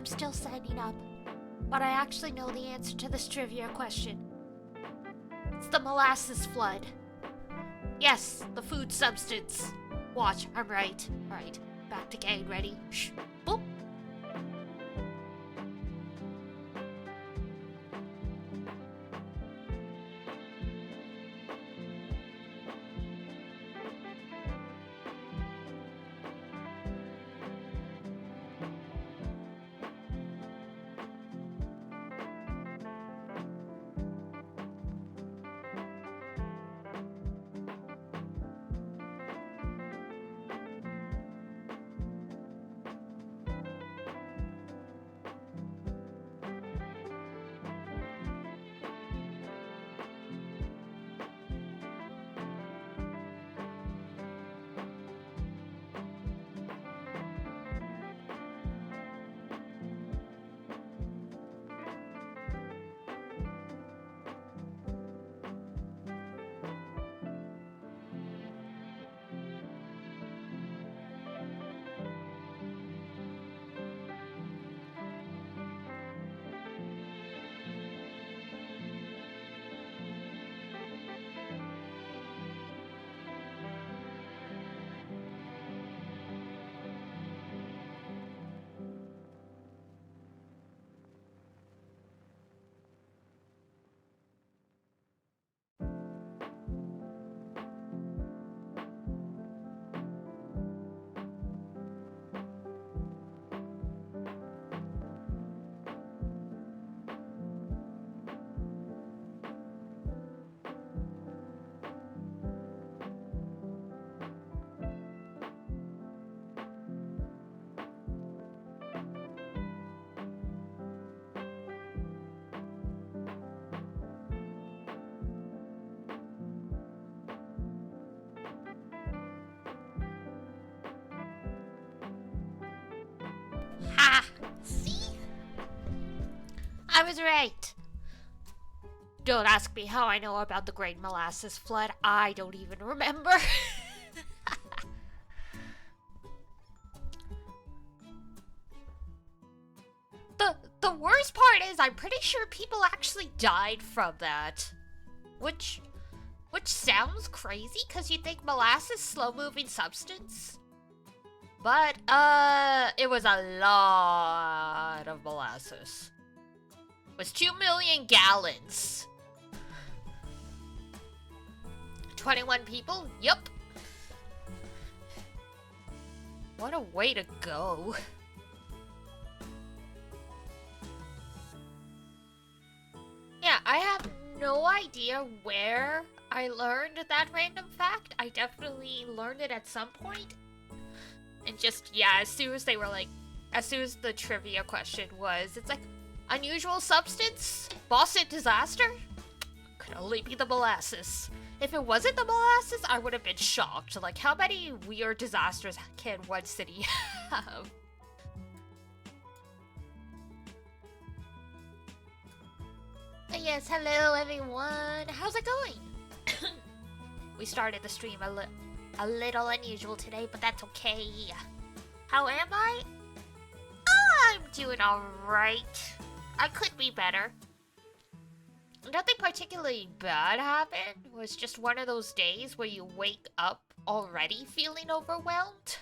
I'm still signing up. But I actually know the answer to this trivia question. It's the molasses flood. Yes, the food substance. Watch, I'm right. Alright, back to game, ready? Shh. Boop. Ha! See? I was right. Don't ask me how I know about the Great Molasses Flood. I don't even remember. The worst part is I'm pretty sure people actually died from that. Which sounds crazy because you think molasses slow-moving substance. But it was a lot of molasses. It was 2 million gallons. 21 people? Yup. What a way to go. Yeah, I have no idea where I learned that random fact. I definitely learned it at some point. And just, yeah, as soon as they were like, as soon as the trivia question was, it's like, unusual substance? Boston disaster? Could only be the molasses. If it wasn't the molasses, I would have been shocked. Like, how many weird disasters can one city have? Yes, hello everyone. How's it going? We started the stream a little unusual today, but that's okay. How am I? I'm doing alright. I could be better. Nothing particularly bad happened. It was just one of those days where you wake up already feeling overwhelmed.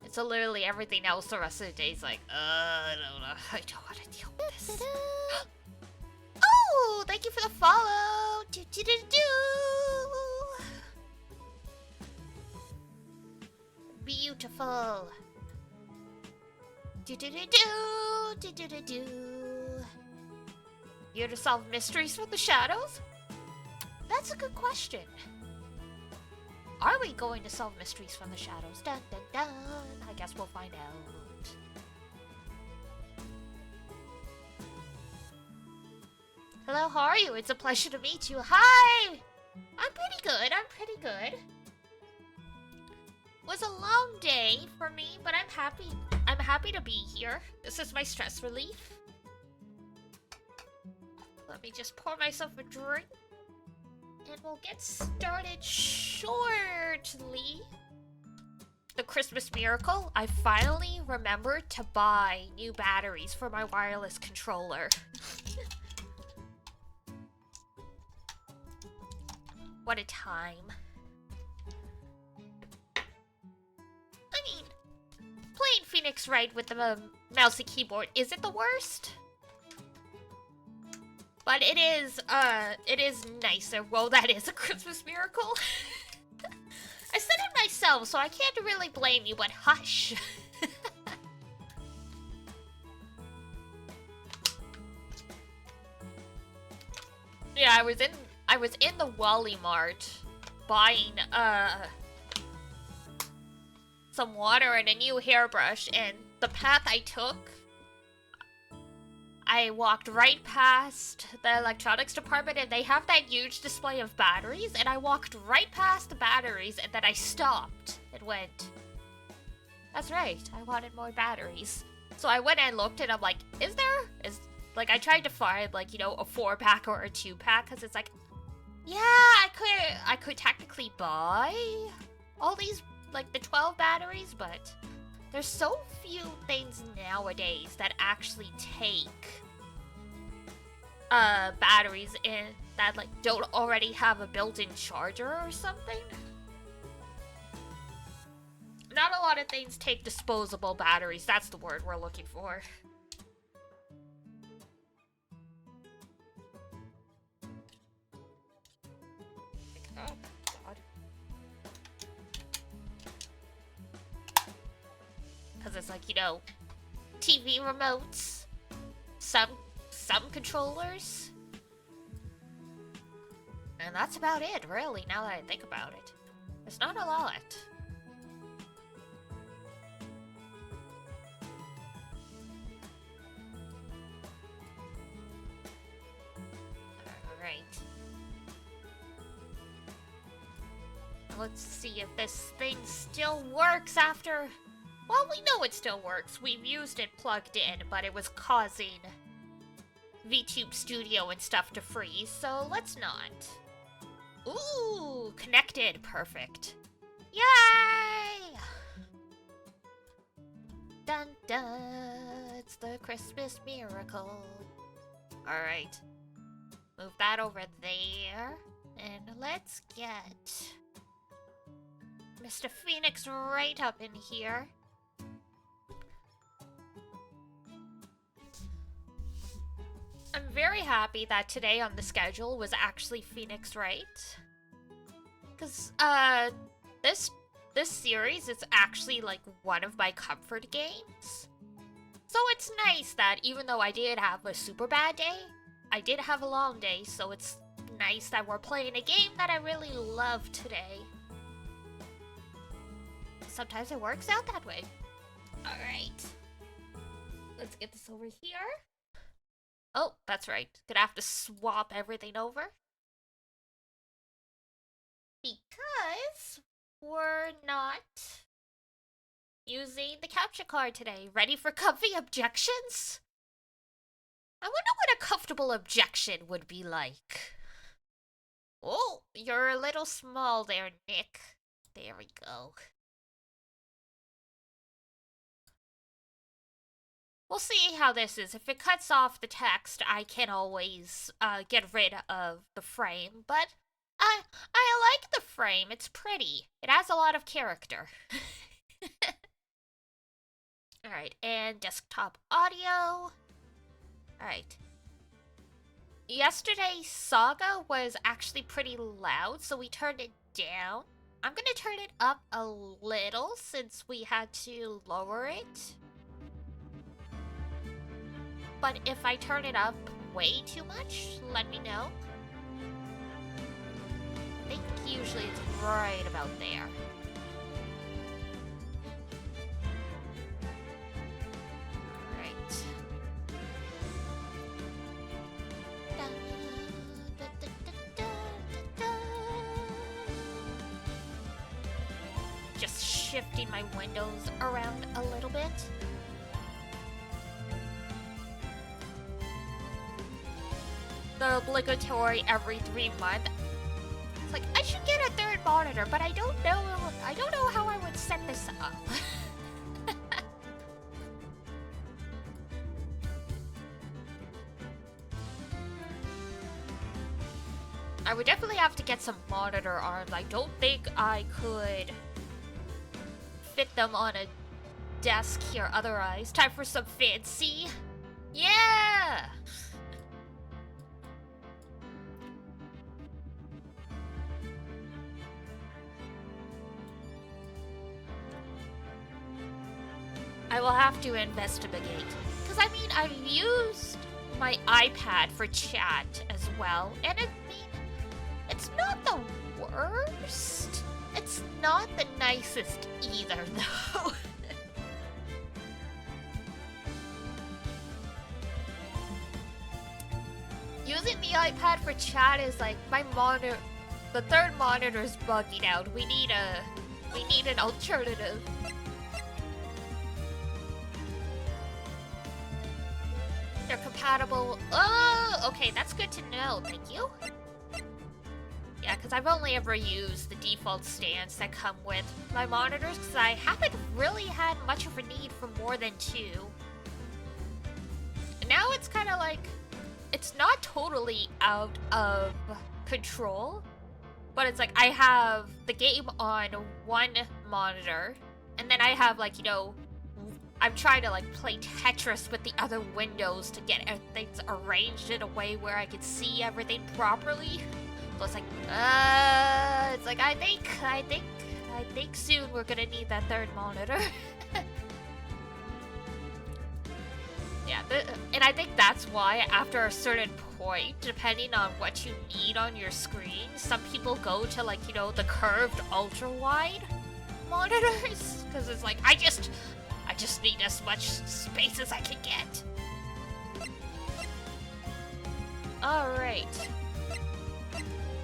It's literally everything else the rest of the day is like, I don't know. I don't want to deal with this. Oh, thank you for the follow. Beautiful. Here to solve mysteries from the shadows? That's a good question. Are we going to solve mysteries from the shadows? Dun dun dun. I guess we'll find out. Hello, how are you? It's a pleasure to meet you. Hi! I'm pretty good. I'm pretty good. It was a long day for me, but I'm happy. I'm happy to be here. This is my stress relief. Let me just pour myself a drink. And we'll get started shortly. The Christmas miracle, I finally remembered to buy new batteries for my wireless controller. What a time. I mean, playing Phoenix Wright with the mouse and keyboard isn't the worst. But it is nicer. Well, that is a Christmas miracle. I said it myself, so I can't really blame you, but hush. Yeah, I was in the Wally Mart buying some water and a new hairbrush, and the path I took, I walked right past the electronics department, and they have that huge display of batteries, and I walked right past the batteries, and then I stopped and went, that's right, I wanted more batteries. So I went and looked, and I'm like, like, I tried to find, like, you know, a 4-pack or a 2-pack, because it's like, yeah, I could technically buy all these, like, the 12 batteries, but there's so few things nowadays that actually take batteries in that, like, don't already have a built-in charger or something. Not a lot of things take disposable batteries. That's the word we're looking for. Oh, God. Because it's like, you know, TV remotes, some controllers, and that's about it, really, now that I think about it. There's not a lot. Alright. Let's see if this thing still works after... Well, we know it still works. We've used it plugged in, but it was causing VTube Studio and stuff to freeze, so let's not. Ooh, connected. Perfect. Yay! Dun dun, it's the Christmas miracle. Alright. Move that over there. And let's get Mr. Phoenix right up in here. I'm very happy that today on the schedule was actually Phoenix Wright. Because, this series is actually, like, one of my comfort games. So it's nice that even though I did have a super bad day, I did have a long day, so it's nice that we're playing a game that I really love today. Sometimes it works out that way. Alright. Let's get this over here. Oh, that's right. Gonna have to swap everything over. Because we're not using the capture card today. Ready for comfy objections? I wonder what a comfortable objection would be like. Oh, you're a little small there, Nick. There we go. We'll see how this is. If it cuts off the text, I can always get rid of the frame, but I like the frame. It's pretty. It has a lot of character. Alright, and desktop audio. Alright. Yesterday's Saga was actually pretty loud, so we turned it down. I'm gonna turn it up a little since we had to lower it. But if I turn it up way too much, let me know. I think usually it's right about there. Alright. Just shifting my windows around a little bit. The obligatory every 3 months. It's like, I should get a third monitor, but I don't know how I would set this up. I would definitely have to get some monitor arms. I don't think I could fit them on a desk here otherwise. Time for some fancy. Yeah! I will have to investigate. Because, I mean, I've used my iPad for chat as well, and it's not the worst. It's not the nicest either, though. Using the iPad for chat is like my monitor. The third monitor is bugging out. We need an alternative. They're compatible. Oh, okay, that's good to know. Thank you. Yeah, because I've only ever used the default stands that come with my monitors, because I haven't really had much of a need for more than two. And now it's kind of like, it's not totally out of control, but it's like I have the game on one monitor, and then I have, like, you know, I'm trying to, like, play Tetris with the other windows to get things arranged in a way where I can see everything properly. So it's like, I think soon we're gonna need that third monitor. Yeah, and I think that's why after a certain point, depending on what you need on your screen, some people go to, like, you know, the curved ultra-wide monitors. Because it's like, I just need as much space as I can get. Alright.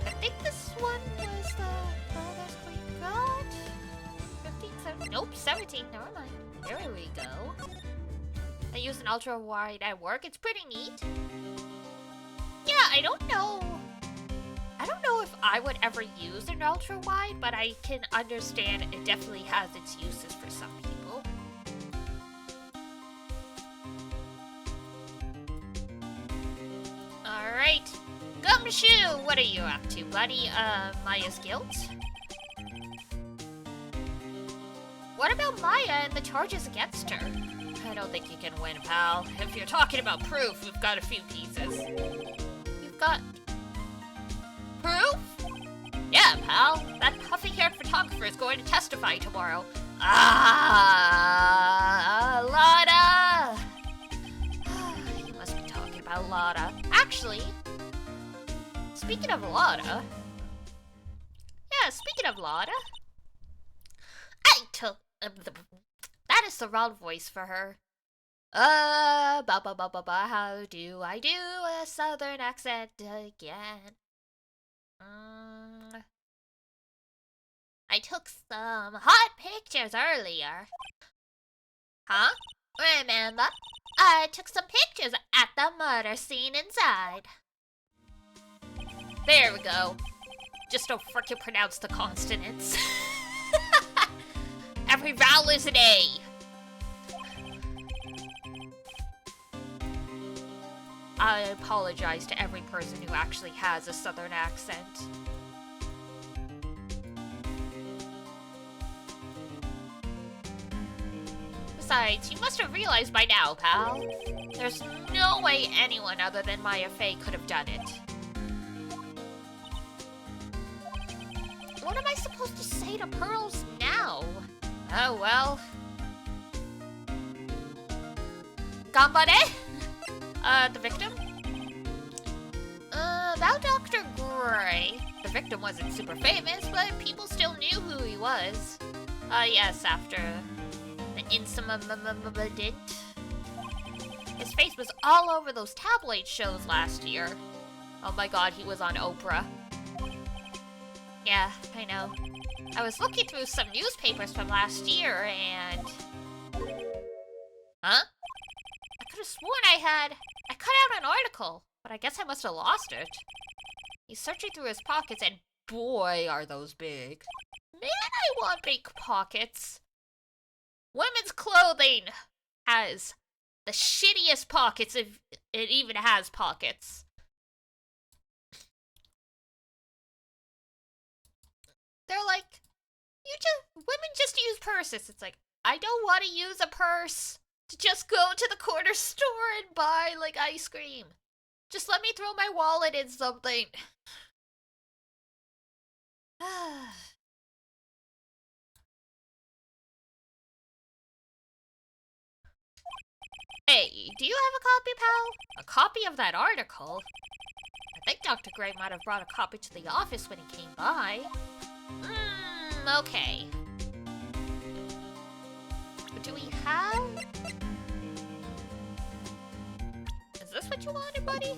I think this one was the furthest we got. 15, 17, nope, 17, never mind. There we go. I use an ultra-wide at work. It's pretty neat. Yeah, I don't know if I would ever use an ultra-wide, but I can understand it definitely has its uses for some people. Alright. Keumasou, what are you up to, buddy? Maya's guilt? What about Maya and the charges against her? I don't think you can win, pal. If you're talking about proof, we've got a few pieces. You've got... proof? Yeah, pal. That puffy-haired photographer is going to testify tomorrow. Lada! You must be talking about Lada. Actually, speaking of Lada... Yeah, speaking of Lada... I took... that is the wrong voice for her. How do I do a southern accent again? I took some hot pictures earlier. Huh? Remember? I took some pictures at the murder scene inside. There we go. Just don't frickin' pronounce the consonants. Every vowel is an A. I apologize to every person who actually has a southern accent. Besides, you must have realized by now, pal. There's no way anyone other than Maya Fey could have done it. What am I supposed to say to Pearls now? Oh, well. Gambare? The victim? About Dr. Gray. The victim wasn't super famous, but people still knew who he was. Yes, after the incident. His face was all over those tabloid shows last year. Oh my god, he was on Oprah. Yeah, I know. I was looking through some newspapers from last year, and... Huh? I could have sworn I cut out an article, but I guess I must have lost it. He's searching through his pockets, and boy, are those big. Man, I want big pockets. Women's clothing has the shittiest pockets if it even has pockets. they're like, women just use purses. It's like, I don't want to use a purse to just go to the corner store and buy, like, ice cream. Just let me throw my wallet in something. Hey, do you have a copy, pal? A copy of that article? I think Dr. Gray might have brought a copy to the office when he came by. Okay. What do we have? Is this what you wanted, buddy?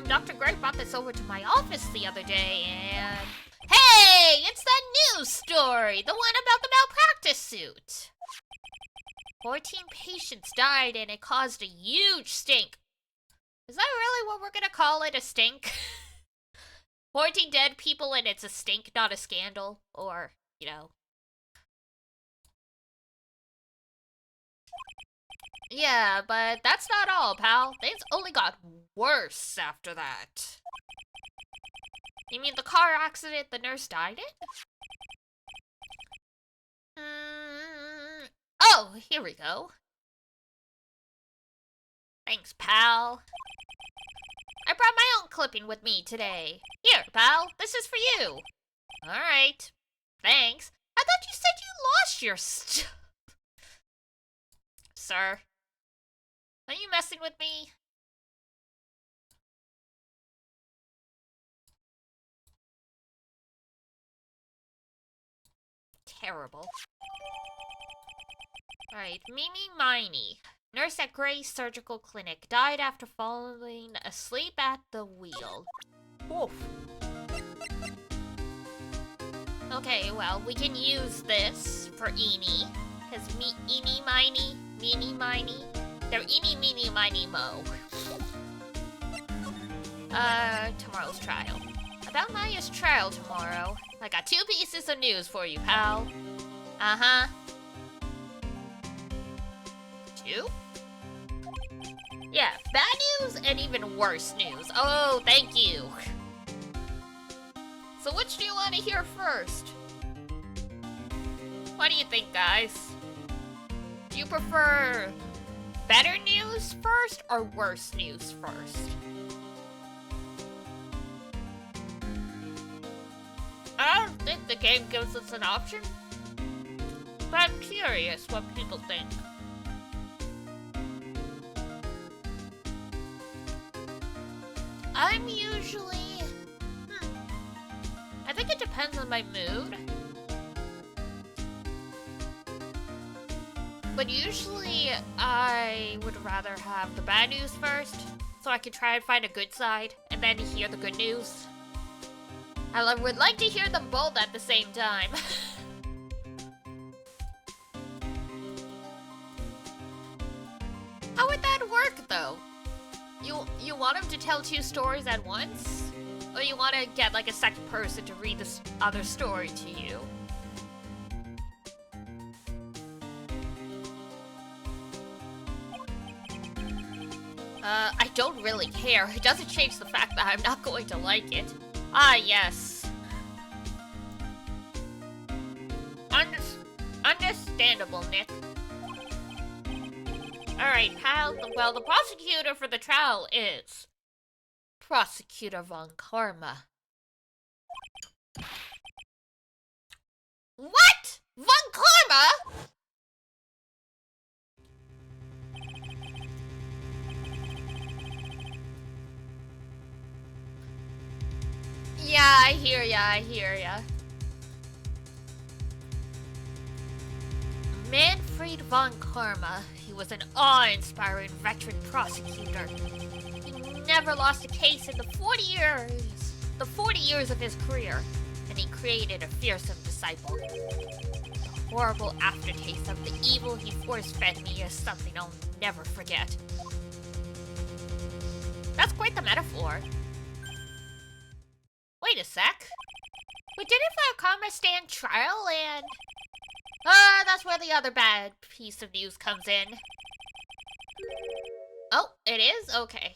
Dr. Gray brought this over to my office the other day, and... Hey! It's that news story! The one about the malpractice suit! 14 patients died, and it caused a huge stink. Is that really what we're gonna call it, a stink? 14 dead people, and it's a stink, not a scandal? Or, you know... Yeah, but that's not all, pal. Things only got worse after that. You mean the car accident the nurse died in? Oh, here we go. Thanks, pal. I brought my own clipping with me today. Here, pal, this is for you. Alright. Thanks. I thought you said you lost your stuff. Sir. Are you messing with me? Terrible. Alright, Mimi Miney. Nurse at Gray's Surgical Clinic. Died after falling asleep at the wheel. Oof. Okay, well, we can use this for Eenie. Because Eenie Miney, Meenie Miney, they're Eenie, Meenie, Miney, Mo. Tomorrow's trial. About Maya's trial tomorrow. I got 2 pieces of news for you, pal. Uh-huh. 2? Yeah, bad news and even worse news. Oh, thank you. So which do you want to hear first? What do you think, guys? Do you prefer better news first or worse news first? I don't think the game gives us an option, but I'm curious what people think. I'm usually... I think it depends on my mood. But usually, I would rather have the bad news first, so I can try and find a good side, and then hear the good news. I would like to hear them both at the same time. How would that work, though? You want him to tell 2 stories at once? Or you want to get, like, a second person to read this other story to you? I don't really care. It doesn't change the fact that I'm not going to like it. Ah, yes. Understandable, Nick. Alright, pal. Well, the prosecutor for the trial is... Prosecutor Von Karma. What? Von Karma? Yeah, I hear ya. Manfred von Karma. He was an awe-inspiring veteran prosecutor. He never lost a case in the 40 years of his career, and he created a fearsome disciple. The horrible aftertaste of the evil he force-fed me is something I'll never forget. That's quite the metaphor. Wait a sec. We didn't Von Karma stand trial and... that's where the other bad piece of news comes in. Oh. it is? Okay.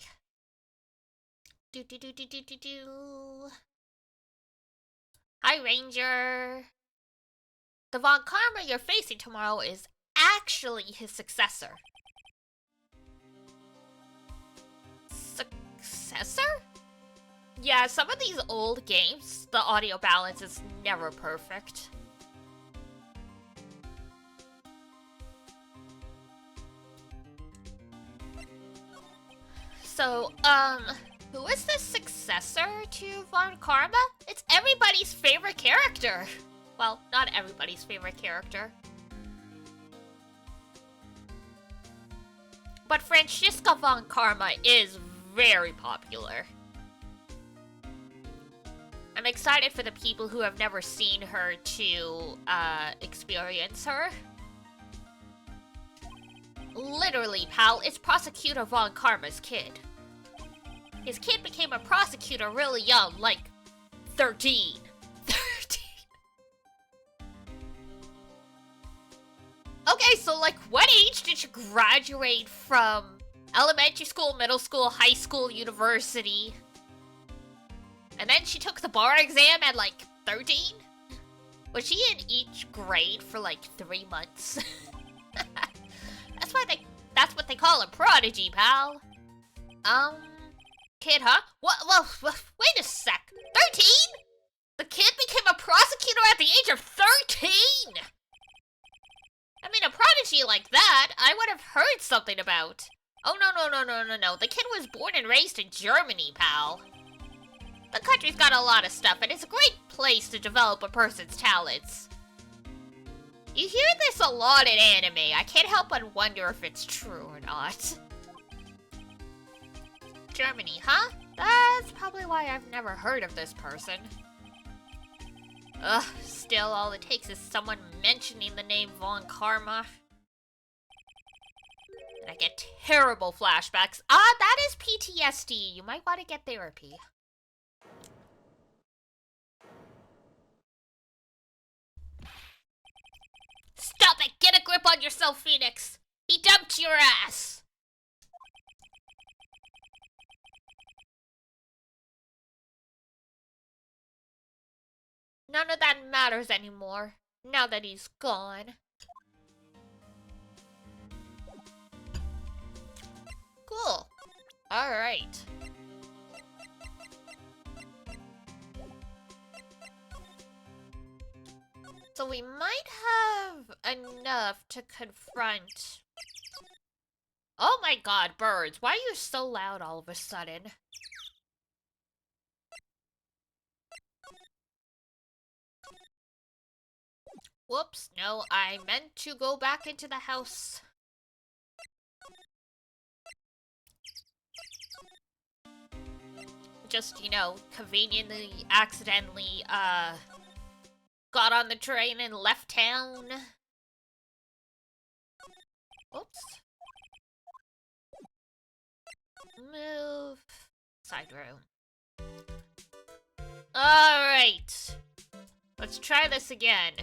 Do do do do do do do. Hi, Ranger. The Von Karma you're facing tomorrow is actually his successor. Successor? Yeah, some of these old games, the audio balance is never perfect. So, who is the successor to Von Karma? It's everybody's favorite character. Well, not everybody's favorite character. But Franziska Von Karma is very popular. I'm excited for the people who have never seen her to experience her. Literally, pal, it's Prosecutor Von Karma's kid. His kid became a prosecutor really young, like 13. 13. Okay, so like what age did you graduate from elementary school, middle school, high school, university? And then she took the bar exam at like 13? Was she in each grade for like 3 months? That's what they call a prodigy, pal. Kid, huh? What? Well, wait a sec. 13? The kid became a prosecutor at the age of 13? I mean, a prodigy like that, I would have heard something about. Oh, no. The kid was born and raised in Germany, pal. The country's got a lot of stuff, and it's a great place to develop a person's talents. You hear this a lot in anime. I can't help but wonder if it's true or not. Germany, huh? That's probably why I've never heard of this person. Ugh, still all it takes is someone mentioning the name Von Karma. And I get terrible flashbacks. Ah, that is PTSD. You might want to get therapy. Stop it! Get a grip on yourself, Phoenix! He dumped your ass! None of that matters anymore, now that he's gone. Cool. Alright. So we might have enough to confront... Oh my god, birds, why are you so loud all of a sudden? Whoops, no, I meant to go back into the house. Just, you know, conveniently, accidentally, got on the train and left town. Oops. Move. Side room. Alright. Let's try this again.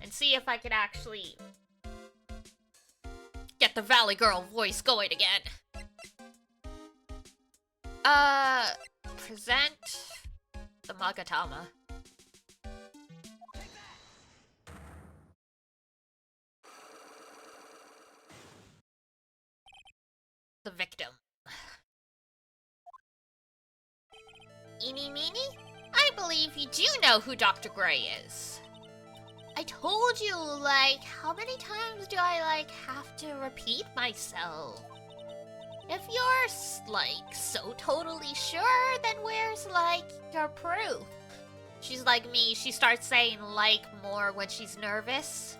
And see if I can actually get the Valley Girl voice going again. Present the Magatama. The victim. Eeny meeny? I believe you do know who Dr. Gray is. I told you, like, how many times do I, like, have to repeat myself? If you're, like, so totally sure, then where's, like, your proof? She's like me, she starts saying like more when she's nervous.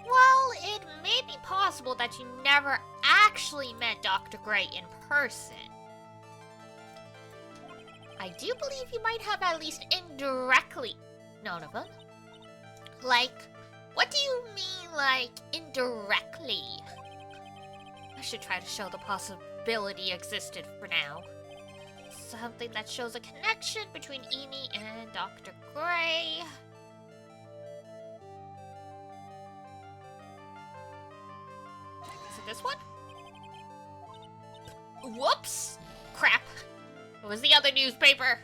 Well, it may be possible that you never actually met Dr. Gray in person. I do believe you might have at least indirectly known of him. Like, what do you mean, like, indirectly? I should try to show the possibility existed for now. Something that shows a connection between Amy and Dr. Gray. Whoops! Crap. It was the other newspaper.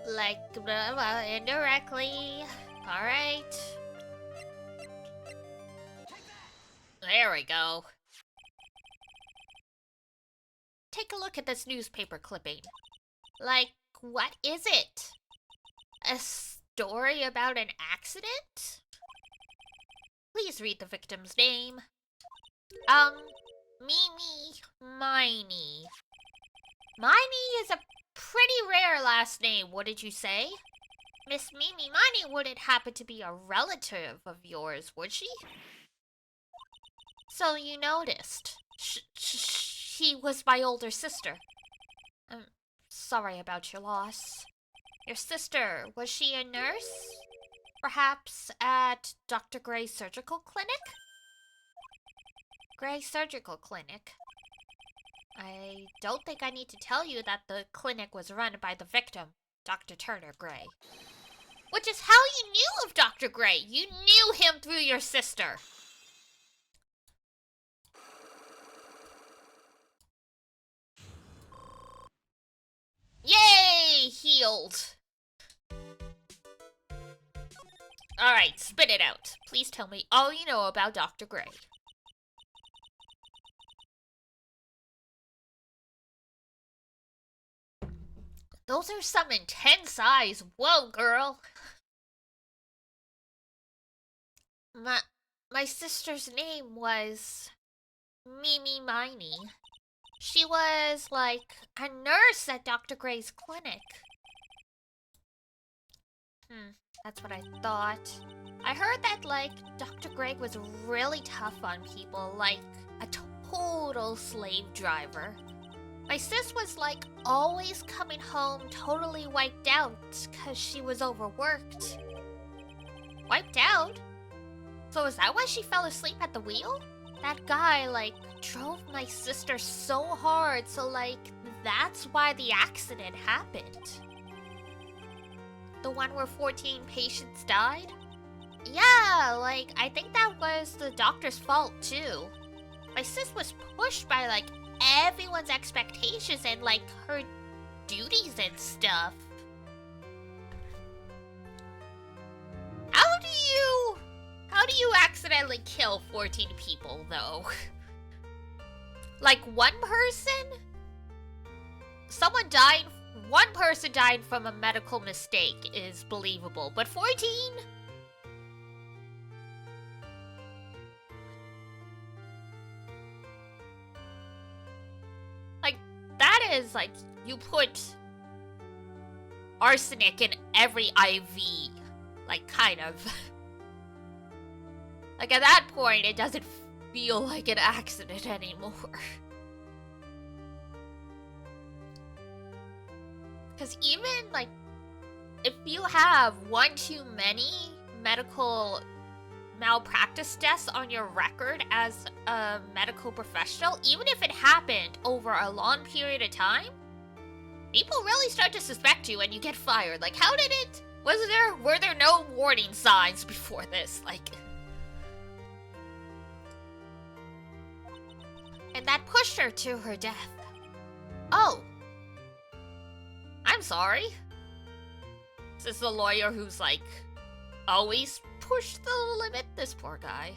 Like, blah, blah, indirectly. Alright. There we go. Take a look at this newspaper clipping. Like, what is it? A story about an accident? Please read the victim's name. Mimi Miney. Miney is a pretty rare last name, what did you say? Miss Mimi Miney wouldn't happen to be a relative of yours, would she? So you noticed. She was my older sister. I'm sorry about your loss. Your sister, was she a nurse? Perhaps at Dr. Gray's surgical clinic? Gray Surgical Clinic. I don't think I need to tell you that the clinic was run by the victim, Dr. Turner Gray. Which is how you knew of Dr. Gray. You knew him through your sister. Yay! Healed. Alright, spit it out. Please tell me all you know about Dr. Gray. Those are some intense eyes. Whoa, girl. My sister's name was Mimi Miney. She was, like, a nurse at Dr. Gray's clinic. That's what I thought. I heard that, like, Dr. Gray was really tough on people, like a total slave driver. My sis was, like, always coming home totally wiped out because she was overworked. Wiped out? So is that why she fell asleep at the wheel? That guy, like, drove my sister so hard, so, like, that's why the accident happened. The one where 14 patients died? Yeah, like, I think that was the doctor's fault, too. My sis was pushed by, like, everyone's expectations and, like, her duties and stuff. How do you accidentally kill 14 people, though? Like, one person? One person died from a medical mistake is believable, but 14? Like, that is, like, you put arsenic in every IV. Like, kind of. Like, at that point, it doesn't feel like an accident anymore. Because even, like, if you have one too many medical malpractice deaths on your record as a medical professional, even if it happened over a long period of time, people really start to suspect you and you get fired. Like, how did it... Were there no warning signs before this? Like... And that pushed her to her death. Oh. I'm sorry. Is this the lawyer who's, like, always pushed the limit? This poor guy.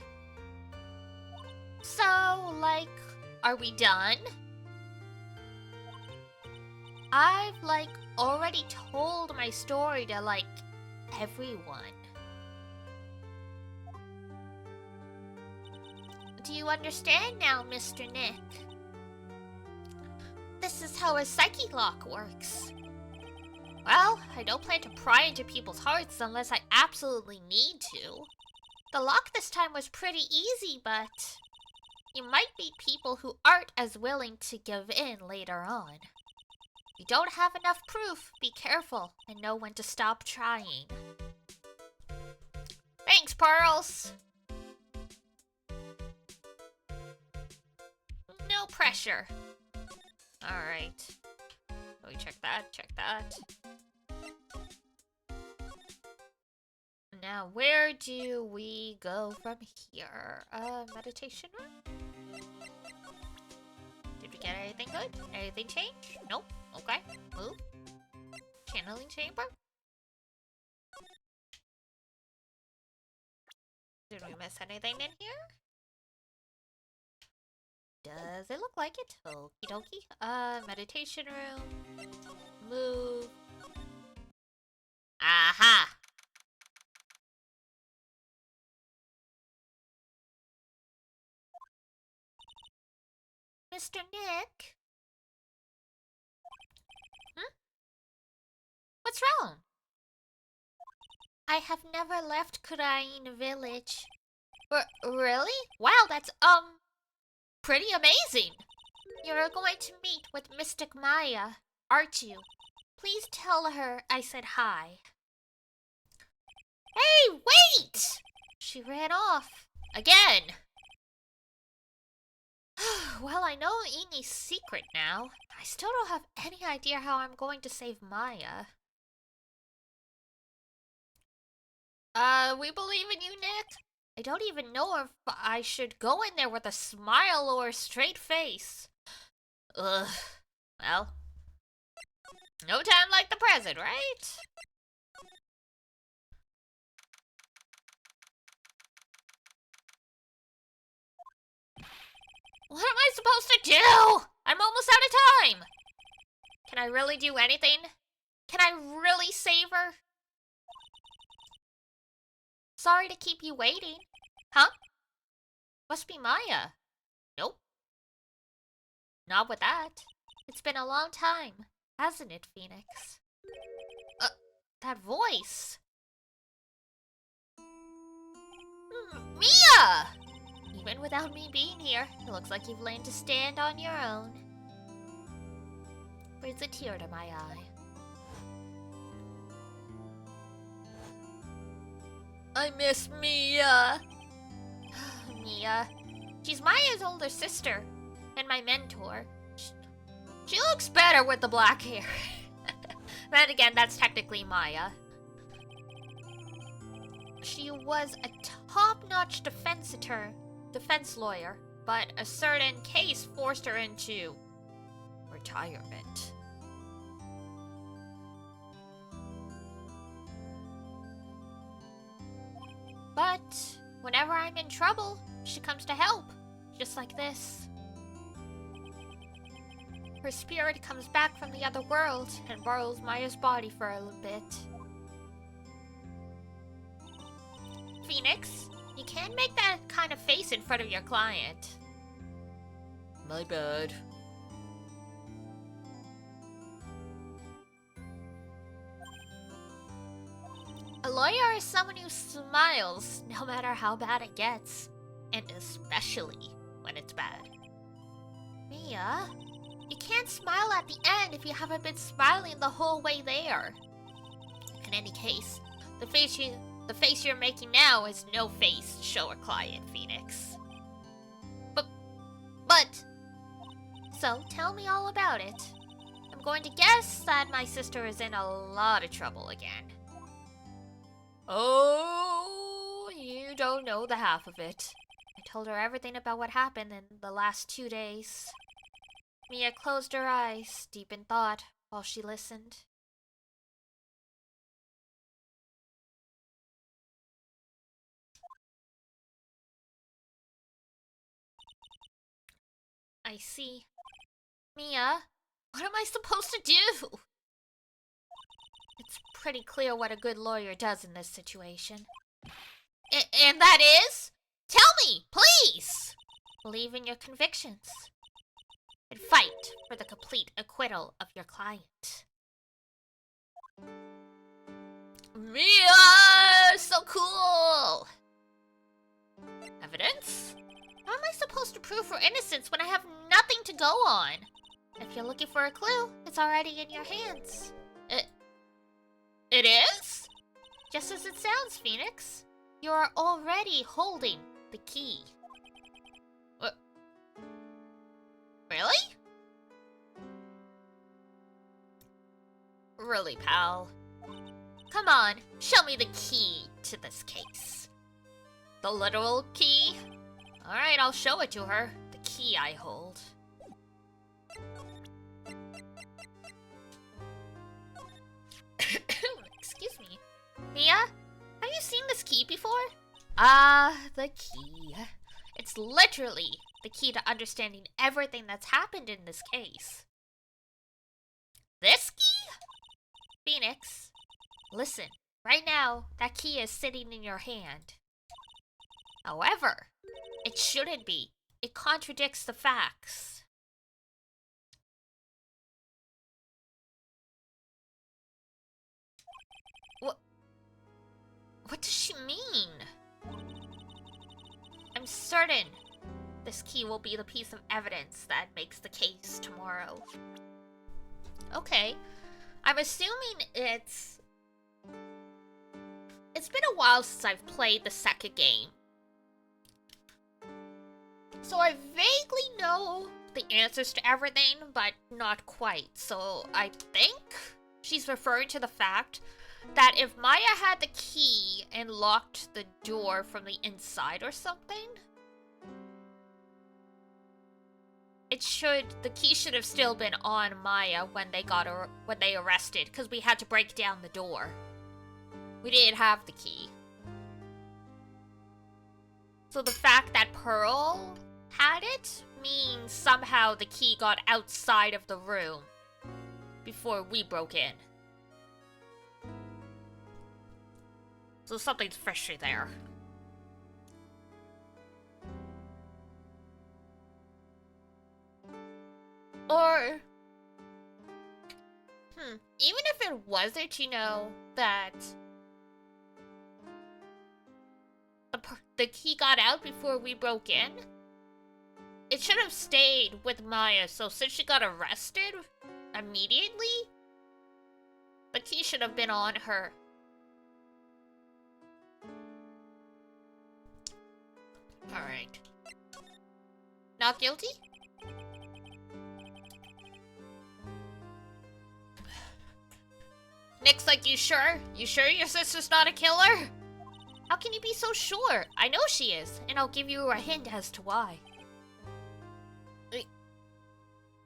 So, like, are we done? I've, like, already told my story to, like, everyone. Do you understand now, Mr. Nick? This is how a psyche lock works. Well, I don't plan to pry into people's hearts unless I absolutely need to. The lock this time was pretty easy, but you might meet people who aren't as willing to give in later on. If you don't have enough proof, be careful and know when to stop trying. Thanks, Pearls! No pressure. Alright. Let me check that, check that. Now, where do we go from here? Meditation room? Did we get anything good? Anything change? Nope. Okay. Move. Channeling chamber? Did we miss anything in here? Does it look like it? Okie dokie. Meditation room. Move. Aha! Mr. Nick? Hmm? What's wrong? I have never left Kurain village. Really? Wow, that's, pretty amazing. You're going to meet with Mystic Maya, aren't you? Please tell her I said hi. Hey, wait! She ran off. Again. Well, I know Ini's secret now. I still don't have any idea how I'm going to save Maya. We believe in you, Nick. I don't even know if I should go in there with a smile or a straight face. Ugh. Well, no time like the present, right? What am I supposed to do? I'm almost out of time. Can I really do anything? Can I really save her? Sorry to keep you waiting. Huh? Must be Maya. Nope. Not with that. It's been a long time, hasn't it, Phoenix? That voice. Mia! Even without me being here, it looks like you've learned to stand on your own. Brings a tear to my eye. I miss Mia. Mia. She's Maya's older sister, and my mentor. She looks better with the black hair. Then again, that's technically Maya. She was a top-notch defense lawyer, but a certain case forced her into retirement. But whenever I'm in trouble, she comes to help, just like this. Her spirit comes back from the other world and borrows Maya's body for a little bit. Phoenix, you can't make that kind of face in front of your client. My bad. A lawyer is someone who smiles no matter how bad it gets, and especially when it's bad. Mia, you can't smile at the end if you haven't been smiling the whole way there. In any case, the face you're making now is no face to show a client, Phoenix. But, so tell me all about it. I'm going to guess that my sister is in a lot of trouble again. Oh, you don't know the half of it. I told her everything about what happened in the last 2 days. Mia closed her eyes, deep in thought, while she listened. I see. Mia, what am I supposed to do? It's pretty clear what a good lawyer does in this situation. And that is? Tell me, please! Believe in your convictions. And fight for the complete acquittal of your client. Mia! So cool! Evidence? How am I supposed to prove her innocence when I have nothing to go on? If you're looking for a clue, it's already in your hands. It is? Just as it sounds, Phoenix. You are already holding the key. What? Really? Really, pal? Come on, show me the key to this case. The literal key? Alright, I'll show it to her. The key I hold. Excuse me. Mia, have you seen this key before? Ah, the key. It's literally the key to understanding everything that's happened in this case. This key? Phoenix, listen. Right now, that key is sitting in your hand. However, it shouldn't be. It contradicts the facts. What does she mean? I'm certain this key will be the piece of evidence that makes the case tomorrow. Okay. I'm assuming it's been a while since I've played the second game. So I vaguely know the answers to everything, but not quite. So I think she's referring to the fact that if Maya had the key and locked the door from the inside or something, the key should have still been on Maya when they arrested, because we had to break down the door. We didn't have the key. So the fact that Pearl had it means somehow the key got outside of the room before we broke in. So something's fishy there. Or, even if it wasn't, that the key got out before we broke in, it should have stayed with Maya, so since she got arrested immediately, the key should have been on her. Alright. Not guilty? Nick's like, you sure? You sure your sister's not a killer? How can you be so sure? I know she is, and I'll give you a hint as to why.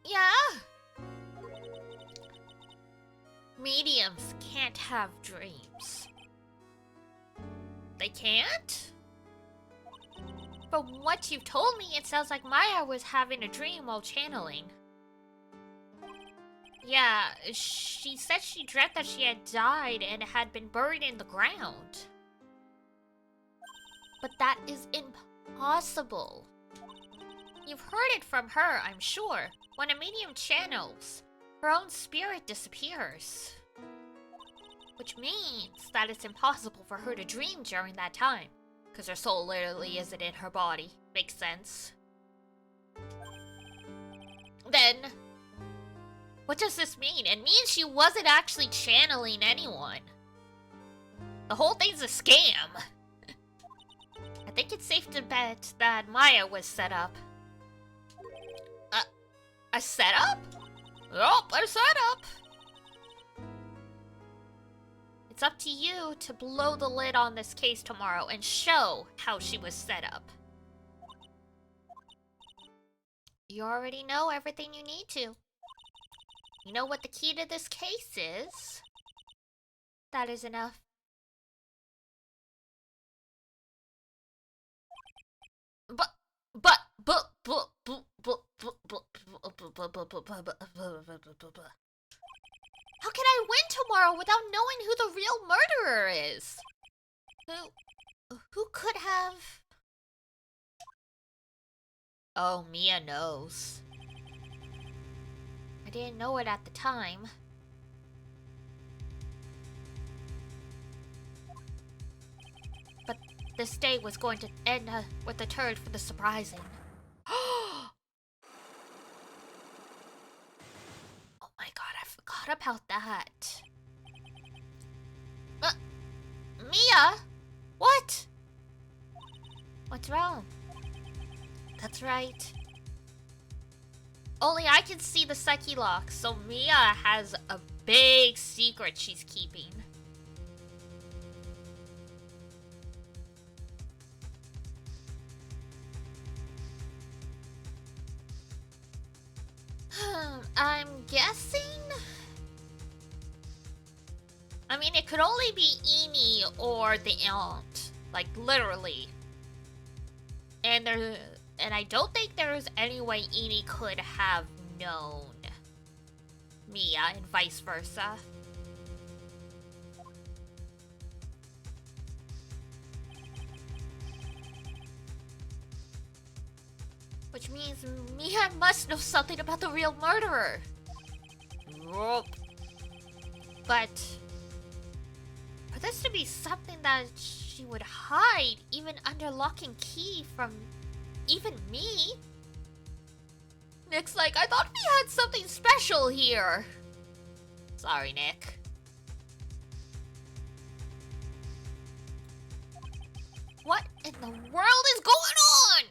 Yeah? Mediums can't have dreams. They can't? From what you've told me, it sounds like Maya was having a dream while channeling. Yeah, she said she dreamt that she had died and had been buried in the ground. But that is impossible. You've heard it from her, I'm sure. When a medium channels, her own spirit disappears. Which means that it's impossible for her to dream during that time. Because her soul literally isn't in her body. Makes sense. Then, what does this mean? It means she wasn't actually channeling anyone. The whole thing's a scam. I think it's safe to bet that Maya was set up. A setup? Yup, a setup. It's up to you to blow the lid on this case tomorrow and show how she was set up. You already know everything you need to. You know what the key to this case is. That is enough. How can I win tomorrow without knowing who the real murderer is? Who could have... Oh, Mia knows. I didn't know it at the time. But this day was going to end with a turd for the surprising. Oh my god, I forgot about that. Mia? What? What's wrong? That's right. Only I can see the Psyche lock, so Mia has a big secret she's keeping. I mean, it could only be Eni or the aunt. Like, literally. And I don't think there's any way Eni could have known Mia and vice versa. Which means Mia must know something about the real murderer. Nope. But for this to be something that she would hide even under lock and key from even me. Nick's like, I thought we had something special here. Sorry, Nick. What in the world is going on?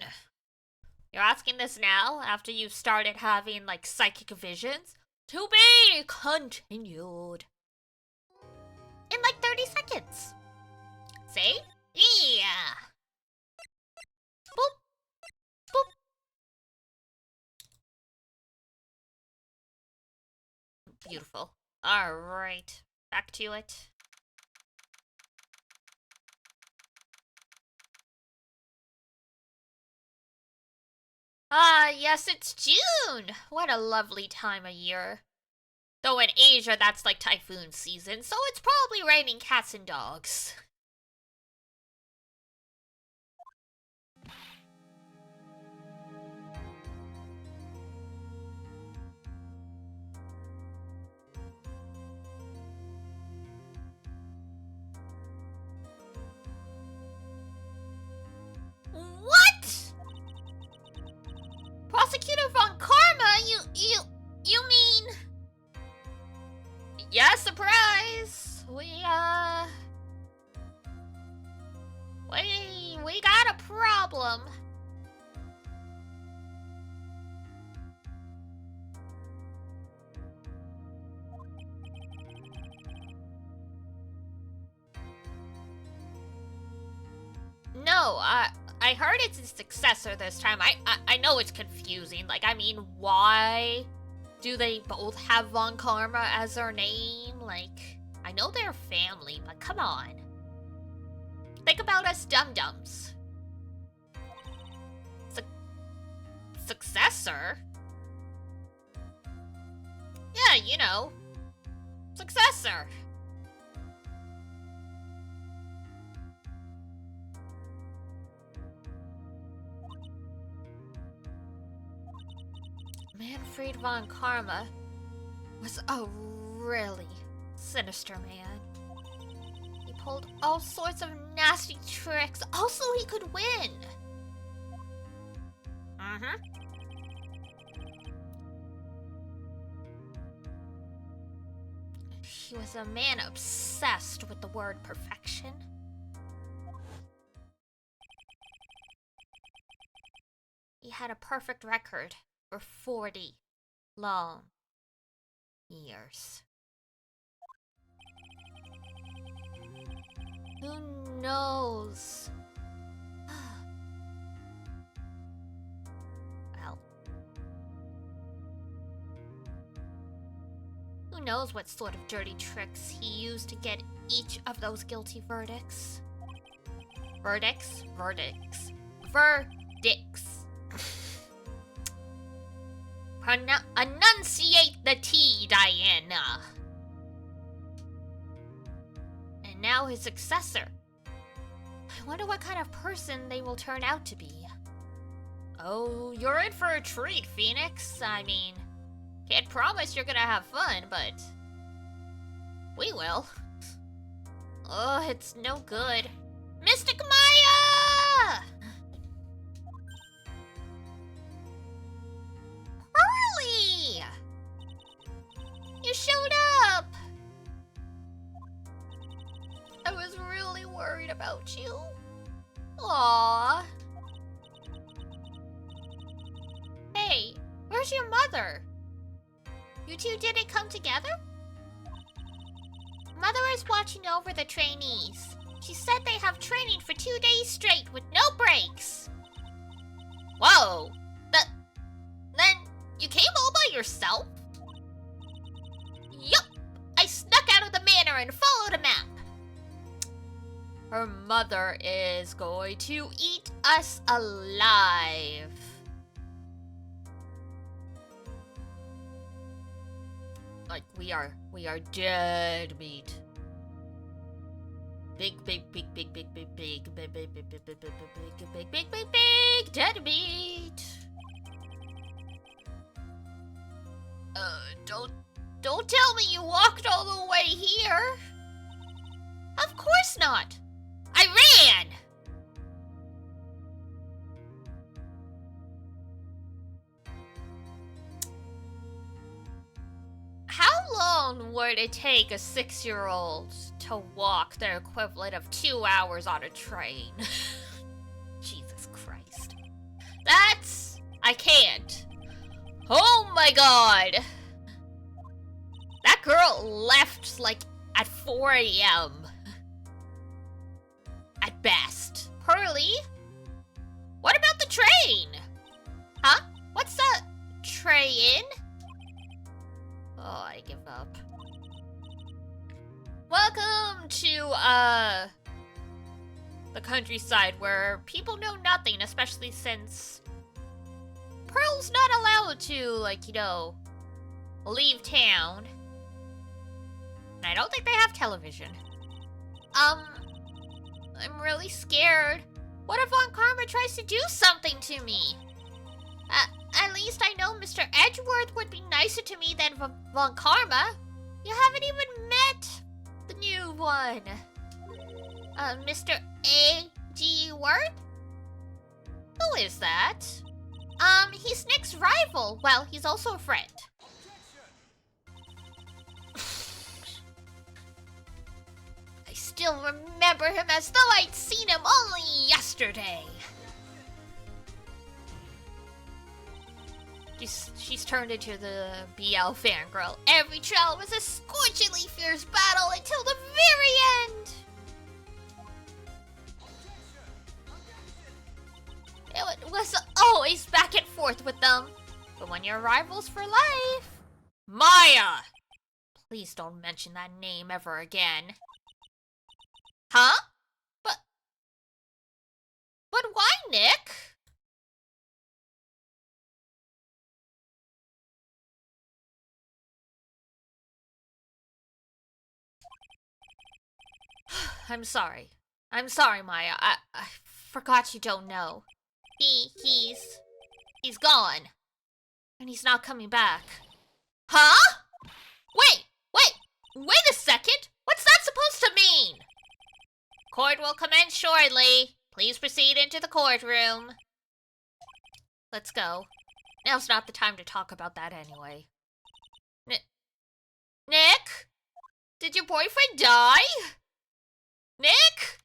You're asking this now after you've started having like psychic visions? To be continued. In like 30 seconds. See? Yeah. Boop. Boop. Beautiful. Alright. Back to it. Ah, yes, it's June! What a lovely time of year. Though in Asia, that's like typhoon season, so it's probably raining cats and dogs. What? Prosecutor Von Karma? You mean... Yeah, surprise! We got a problem. No, I heard it's a successor this time. I know it's confusing. Like, I mean, why do they both have Von Karma as their name? Like, I know they're family, but come on. Think about us dum-dums. Successor? Yeah, you know. Successor. Manfred von Karma was a really sinister man. He pulled all sorts of nasty tricks, also he could win. He was a man obsessed with the word perfection. He had a perfect record for 40 long years. Who knows? Well, who knows what sort of dirty tricks he used to get each of those guilty verdicts? Verdicts? Verdicts. Verdicts. Enunciate the T, Diana. And now his successor. I wonder what kind of person they will turn out to be. Oh, you're in for a treat, Phoenix. I mean, can't promise you're gonna have fun, but we will. Oh, it's no good. Mystic Maya! Early! You showed up! I was really worried about you. Aww. Hey, where's your mother? You two didn't come together? Mother is watching over the trainees. She said they have training for 2 days straight with no breaks. Whoa! Then you came all by yourself? Yup! I snuck out of the manor and followed Her mother is going to eat us alive. Like, we are dead meat. Big dead meat. Don't tell me you walked all the way here. Of course not. I ran. How long would it take a 6-year-old to walk the equivalent of 2 hours on a train? Jesus Christ. I can't. Oh my god. That girl left like at 4 a.m. At best. Pearly? What about the train? Huh? What's the train? Oh, I give up. Welcome to, the countryside where people know nothing, especially since Pearl's not allowed to, like, you know, leave town. And I don't think they have television. I'm really scared. What if Von Karma tries to do something to me? At least I know Mr. Edgeworth would be nicer to me than Von Karma. You haven't even met the new one. Mr. A.G. Worth? Who is that? He's Nick's rival. Well, he's also a friend. I still remember him as though I'd seen him only yesterday. She's turned into the BL fangirl. Every trial was a scorchingly fierce battle until the very end. It was always back and forth with them. But when you're rivals for life... Maya! Please don't mention that name ever again. Huh? But why, Nick? I'm sorry. I'm sorry, Maya. I forgot you don't know. He's gone. And he's not coming back. Huh? Wait a second! What's that supposed to mean? Court will commence shortly. Please proceed into the courtroom. Let's go. Now's not the time to talk about that anyway. Nick? Did your boyfriend die? Nick?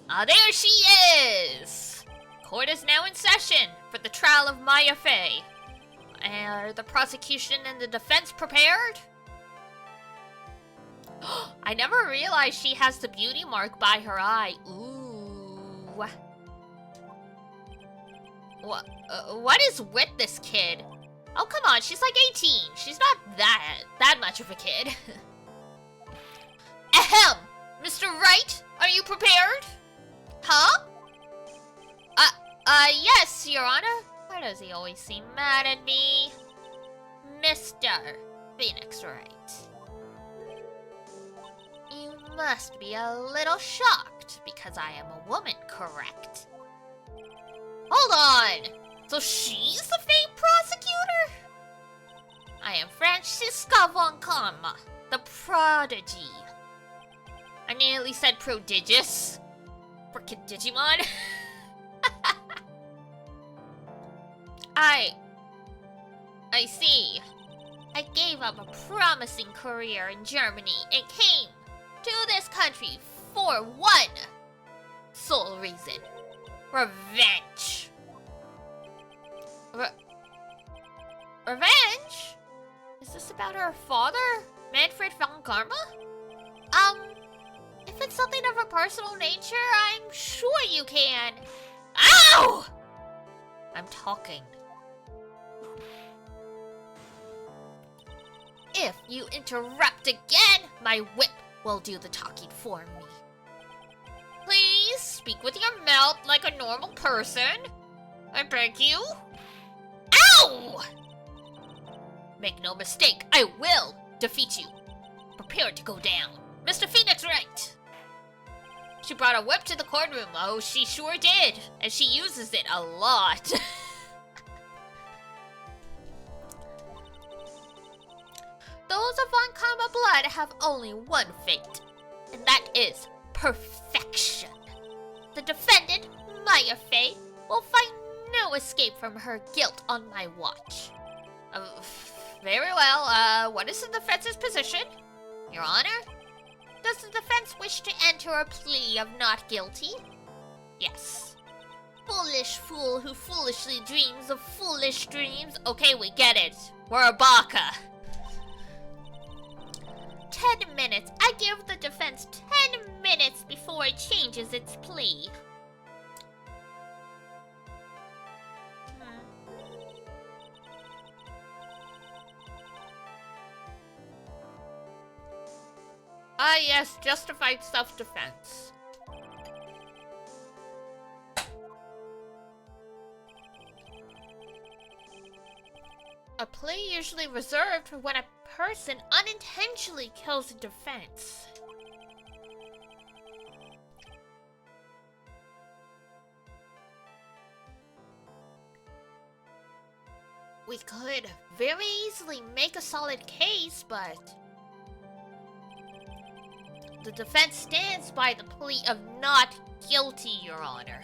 Ah, there she is! Court is now in session for the trial of Maya Fey. Are the prosecution and the defense prepared? I never realized she has the beauty mark by her eye. Ooh. What is with this kid? Oh, come on, she's like 18. She's not that much of a kid. Ahem! Mr. Wright, are you prepared? Huh? Yes, Your Honor. Why does he always seem mad at me? Mr. Phoenix Wright. You must be a little shocked because I am a woman, correct? Hold on! So she's the fake prosecutor? I am Francisca Von Karma, the prodigy. I nearly said prodigious. Frickin' Digimon. I see. I gave up a promising career in Germany and came to this country for one sole reason. Revenge. Revenge? Is this about her father, Manfred von Karma? If it's something of a personal nature, I'm sure you can. Ow! I'm talking. If you interrupt again, my whip will do the talking for me. Please speak with your mouth like a normal person. I beg you. Ow! Make no mistake, I will defeat you. Prepare to go down. Mr. Phoenix right. She brought a whip to the courtroom. Oh, she sure did. And she uses it a lot. Those of uncommon blood have only one fate, and that is perfection. The defendant, Maya Fey, will find no escape from her guilt on my watch. Very well, what is the defense's position? Your Honor? Does the defense wish to enter a plea of not guilty? Yes. Foolish fool who foolishly dreams of foolish dreams. Okay, we get it. We're a baka. 10 minutes. I give the defense 10 minutes before it changes its plea. Ah, yes, justified self-defense. A plea usually reserved for when a person unintentionally kills the defense. We could very easily make a solid case, but the defense stands by the plea of not guilty, Your Honor.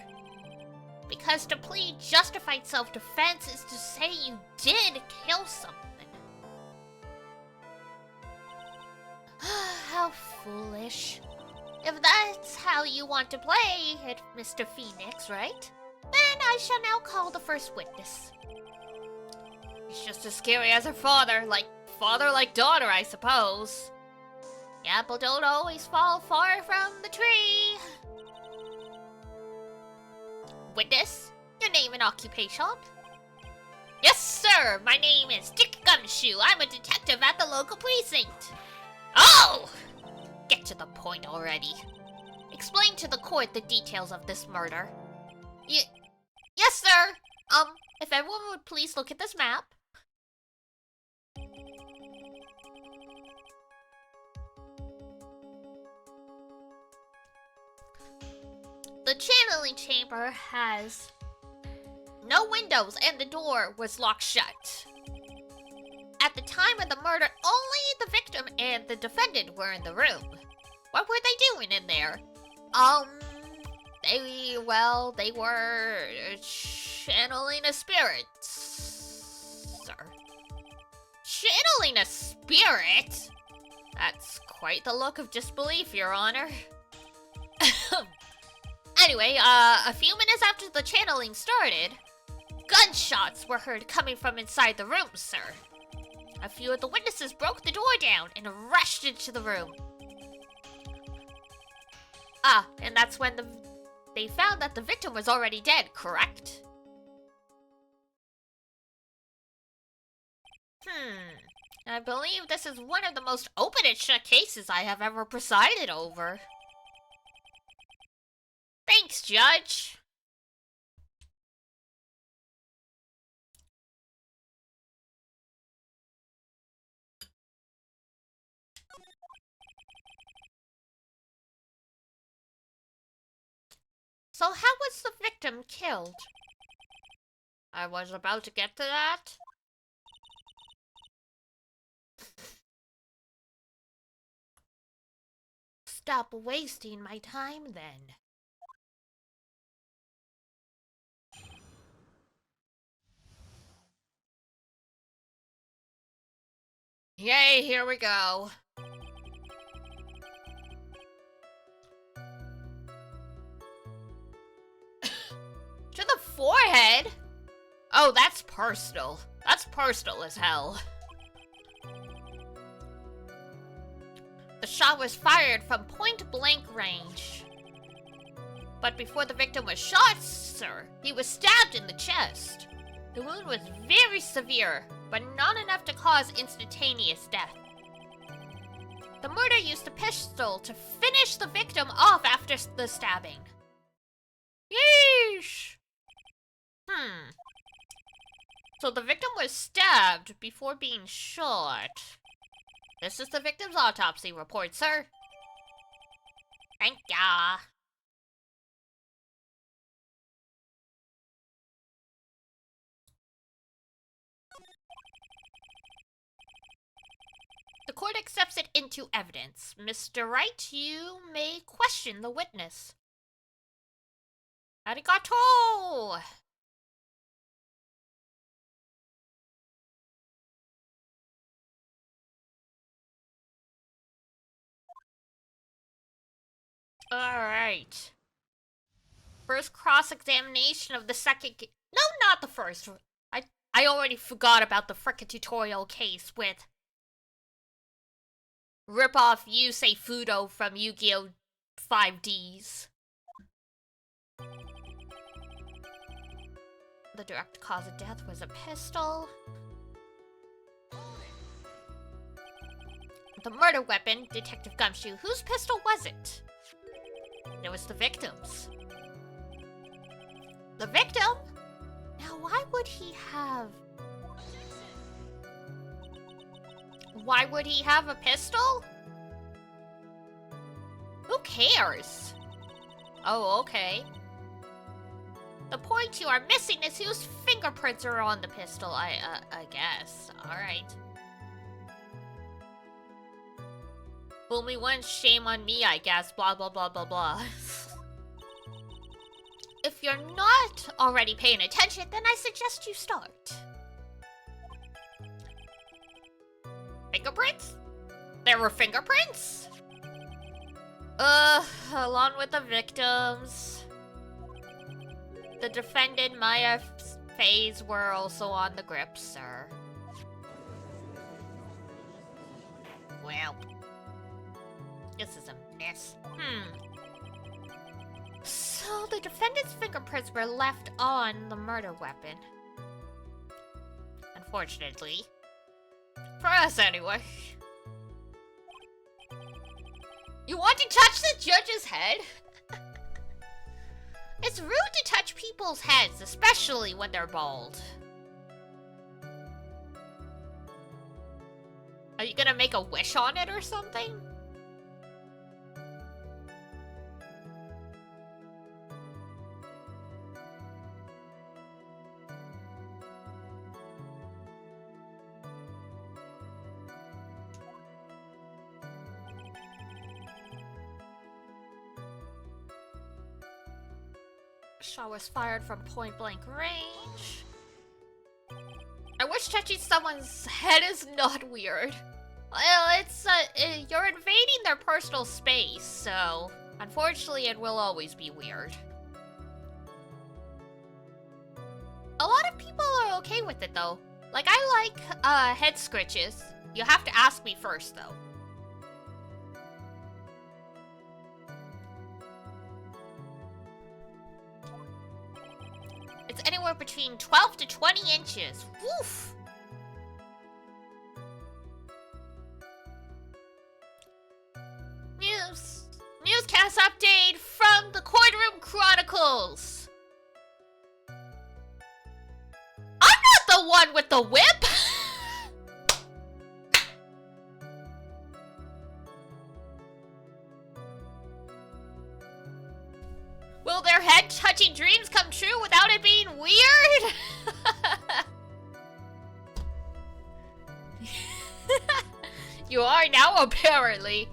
Because to plead justified self-defense is to say you did kill someone. How foolish. If that's how you want to play it, Mr. Phoenix, right? Then I shall now call the first witness. He's just as scary as her father like daughter, I suppose. The apple don't always fall far from the tree. Witness, your name and occupation? Yes, sir. My name is Dick Gumshoe. I'm a detective at the local precinct. Oh! Get to the point already. Explain to the court the details of this murder. Yes, sir. If everyone would please look at this map. The channeling chamber has no windows and the door was locked shut. At the time of the murder, only the victim and the defendant were in the room. What were they doing in there? They were channeling a spirit, sir. Channeling a spirit? That's quite the look of disbelief, Your Honor. Anyway, a few minutes after the channeling started, gunshots were heard coming from inside the room, sir. A few of the witnesses broke the door down and rushed into the room. Ah, and that's when they found that the victim was already dead, correct? I believe this is one of the most open and shut cases I have ever presided over. Thanks, Judge. So how was the victim killed? I was about to get to that. Stop wasting my time then. Yay, here we go. To the forehead? Oh, that's personal. That's personal as hell. The shot was fired from point-blank range. But before the victim was shot, sir, he was stabbed in the chest. The wound was very severe, but not enough to cause instantaneous death. The murderer used the pistol to finish the victim off after the stabbing. Yeesh! So the victim was stabbed before being shot. This is the victim's autopsy report, sir. Thank ya. The court accepts it into evidence. Mr. Wright, you may question the witness. Arigato! Alright. First cross-examination of the second... No, not the first. I already forgot about the frickin' tutorial case with... Rip-off Yusei Fudo from Yu-Gi-Oh! 5Ds. The direct cause of death was a pistol. The murder weapon, Detective Gumshoe, whose pistol was it? It was the victim's. The victim? Now why would he have... Why would he have a pistol? Who cares? Oh, okay. The point you are missing is whose fingerprints are on the pistol, I guess. Alright. Fool me once, shame on me, I guess. Blah, blah, blah, blah, blah. If you're not already paying attention, then I suggest you start. Fingerprints? There were fingerprints? Along with the victims. The defendant, Maya, Faze were also on the grip, sir. Well, this is a mess. So the defendant's fingerprints were left on the murder weapon. Unfortunately. For us, anyway. You want to touch the judge's head? It's rude to touch people's heads, especially when they're bald. Are you gonna make a wish on it or something? Shot was fired from point-blank range. I wish touching someone's head is not weird. Well, it's, you're invading their personal space, so... Unfortunately, it will always be weird. A lot of people are okay with it, though. Like, I like, head scritches. You have to ask me first, though. It's anywhere between 12 to 20 inches. Woof! Newscast update from the Courtroom Chronicles. I'm not the one with the whip! Will their head-touching dreams come true without it being weird? You are now, apparently.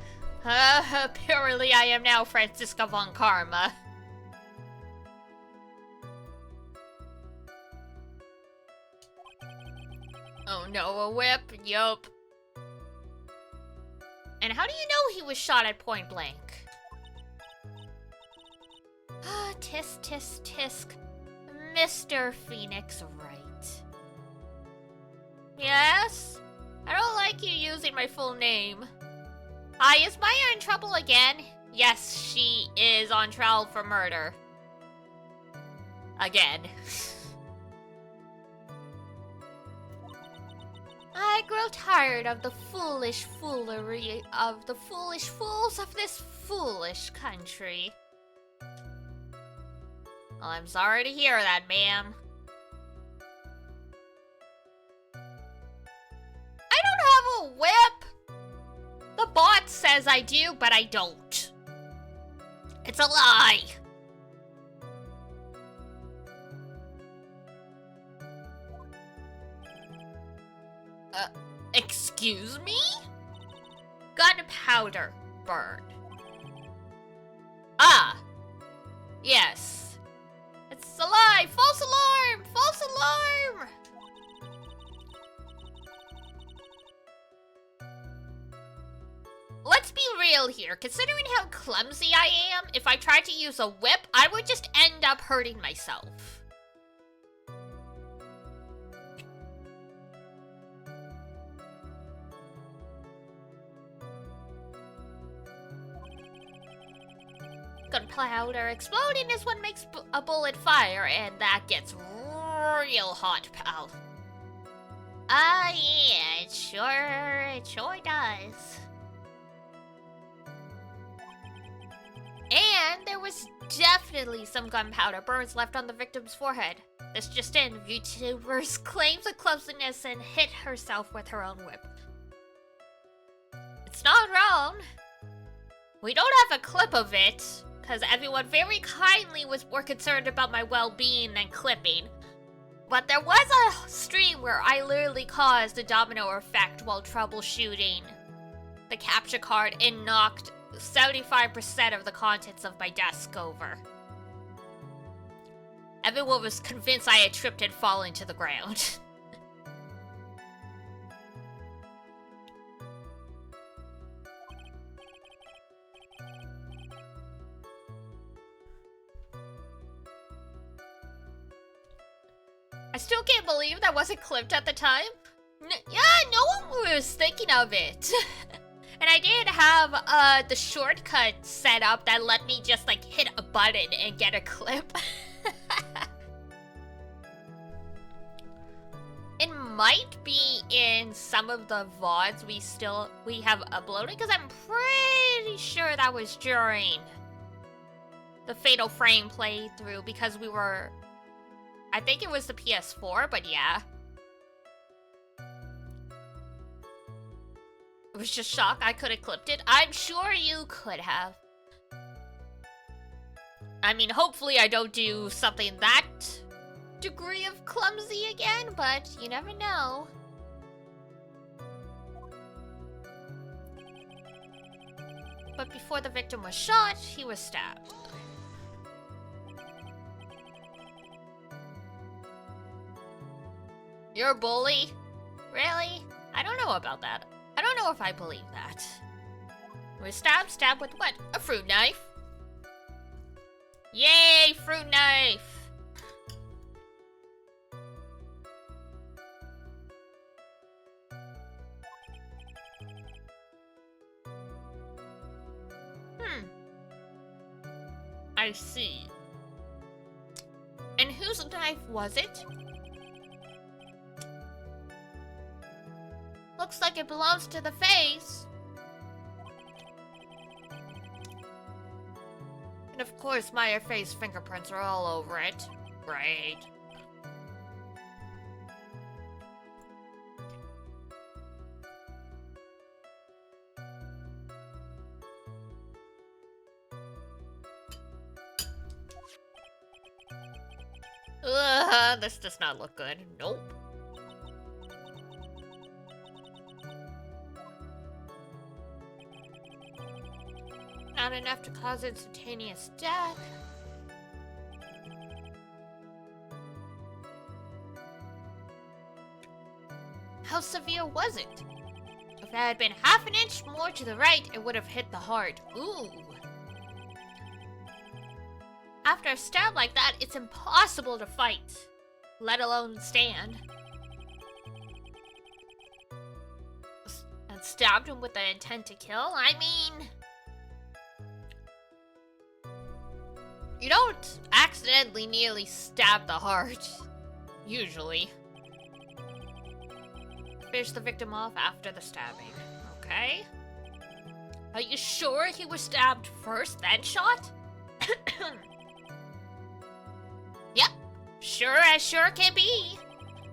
Apparently I am now Franziska von Karma. Oh no, a whip, yup. And how do you know he was shot at point blank? Tisk, tisk, tisk. Mr. Phoenix Wright. Yes? I don't like you using my full name. Hi, is Maya in trouble again? Yes, she is on trial for murder. Again. I grow tired of the foolish foolery of the foolish fools of this foolish country. Well, I'm sorry to hear that, ma'am. I don't have a whip! The bot says I do, but I don't. It's a lie! Excuse me? Gunpowder burn. Ah! Yes. It's a lie! False alarm! False alarm! Let's be real here. Considering how clumsy I am, if I tried to use a whip, I would just end up hurting myself. Gunpowder exploding is what makes a bullet fire, and that gets real hot, pal. Ah, yeah, it sure does. And there was definitely some gunpowder burns left on the victim's forehead. This just in, VTubers claims of clumsiness and hit herself with her own whip. It's not wrong. We don't have a clip of it, because everyone very kindly was more concerned about my well-being than clipping. But there was a stream where I literally caused a domino effect while troubleshooting the capture card and knocked 75% of the contents of my desk over. Everyone was convinced I had tripped and fallen to the ground. I still can't believe that wasn't clipped at the time. Yeah, no one was thinking of it. And I did have the shortcut set up that let me just like hit a button and get a clip. It might be in some of the VODs we have uploaded, because I'm pretty sure that was during the Fatal Frame playthrough, because we were, I think it was the PS4, but yeah. I was just shocked I could have clipped it. I'm sure you could have. I mean, hopefully I don't do something that degree of clumsy again, but you never know. But before the victim was shot, he was stabbed. You're a bully? Really? I don't know about that. I don't know if I believe that. Was stabbed with what? A fruit knife? Yay, fruit knife! I see. And whose knife was it? Looks like it belongs to the face. And of course, my face fingerprints are all over it. Great. This does not look good. Nope. Not enough to cause instantaneous death. How severe was it? If it had been half an inch more to the right, it would have hit the heart. Ooh. After a stab like that, it's impossible to fight, let alone stand. And stabbed him with the intent to kill? I mean, you don't accidentally nearly stab the heart, usually. Finish the victim off after the stabbing. Okay. Are you sure he was stabbed first, then shot? Yep. Sure as sure can be.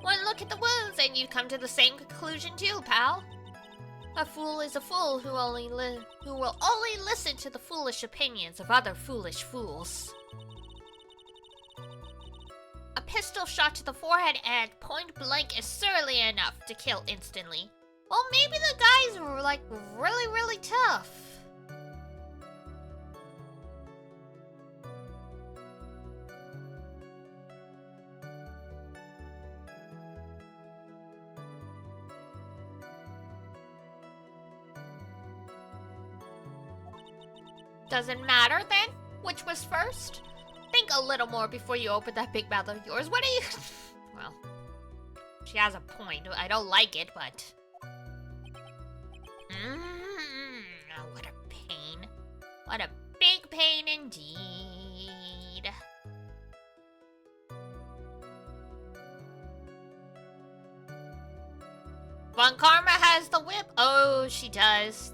One look at the wounds and you'd come to the same conclusion too, pal. A fool is a fool who will only listen to the foolish opinions of other foolish fools. A pistol shot to the forehead at point blank is surely enough to kill instantly. Well, maybe the guys were like really, really tough. Doesn't matter then, which was first? Think a little more before you open that big mouth of yours. What are you... Well, she has a point. I don't like it, but... What a pain. What a big pain indeed. Von Karma has the whip. Oh, she does.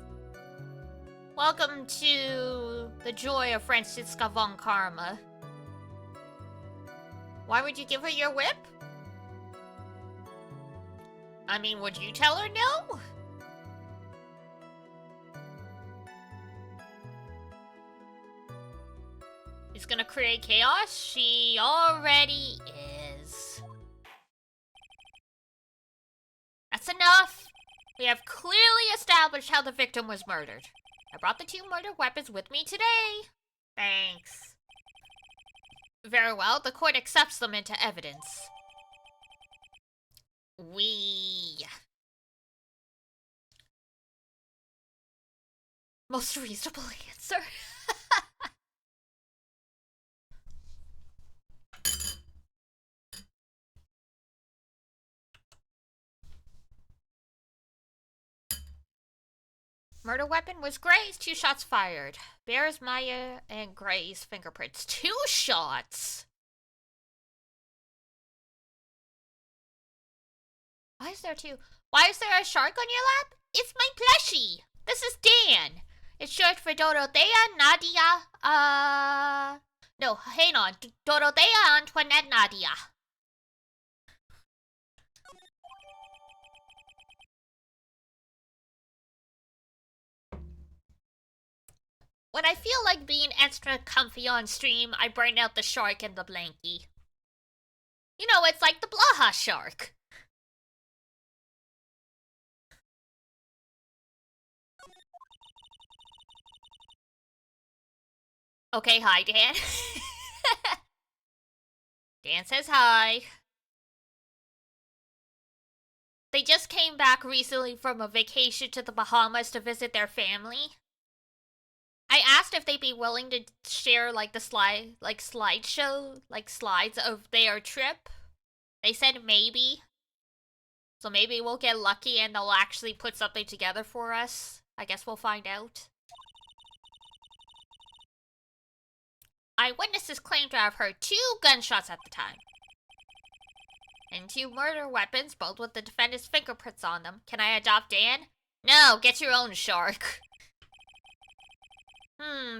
Welcome to the joy of Franziska von Karma. Why would you give her your whip? I mean, would you tell her no? She's gonna create chaos? She already is. That's enough. We have clearly established how the victim was murdered. I brought the 2 murder weapons with me today. Thanks. Very well, the court accepts them into evidence. Most reasonable answer. Murder weapon was Gray's, 2 shots fired. Bears, Maya, and Gray's fingerprints. 2 shots? Why is there 2? Why is there a shark on your lap? It's my plushie! This is Dan! It's short for Dorothea, Nadia, no, hang on. Dorothea, Antoinette, Nadia. When I feel like being extra comfy on stream, I bring out the shark and the blankie. You know, it's like the Blaha shark. Okay, hi, Dan. Dan says hi. They just came back recently from a vacation to the Bahamas to visit their family. I asked if they'd be willing to share like the slideshow, like slides of their trip. They said maybe. So maybe we'll get lucky and they'll actually put something together for us. I guess we'll find out. Eyewitnesses claim to have heard 2 gunshots at the time. And 2 murder weapons, both with the defendant's fingerprints on them. Can I adopt Dan? No, get your own shark.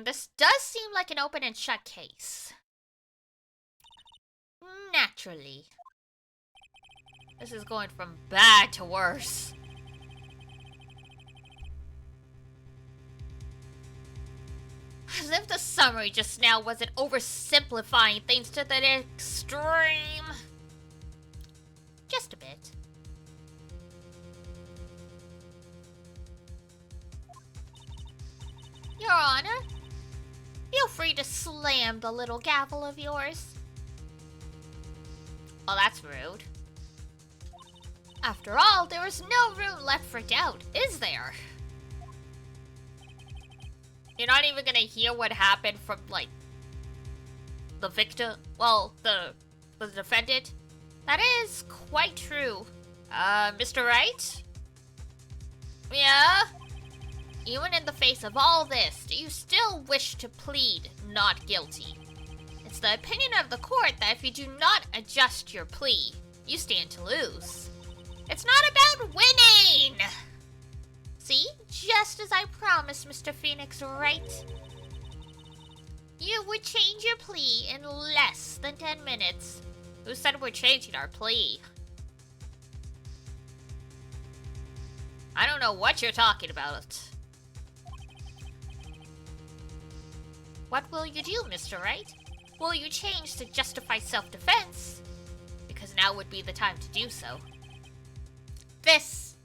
This does seem like an open and shut case. Naturally. This is going from bad to worse. As if the summary just now wasn't oversimplifying things to the extreme. Just a bit. Your Honor, feel free to slam the little gavel of yours. Oh, that's rude. After all, there is no room left for doubt, is there? You're not even gonna hear what happened from, like, the victim? Well, the defendant? That is quite true. Mr. Wright? Yeah? Even in the face of all this, do you still wish to plead not guilty? It's the opinion of the court that if you do not adjust your plea, you stand to lose. It's not about winning! See? Just as I promised, Mr. Phoenix, right? You would change your plea in less than 10 minutes. Who said we're changing our plea? I don't know what you're talking about. What will you do, Mr. Right? Will you change to justify self-defense? Because now would be the time to do so. This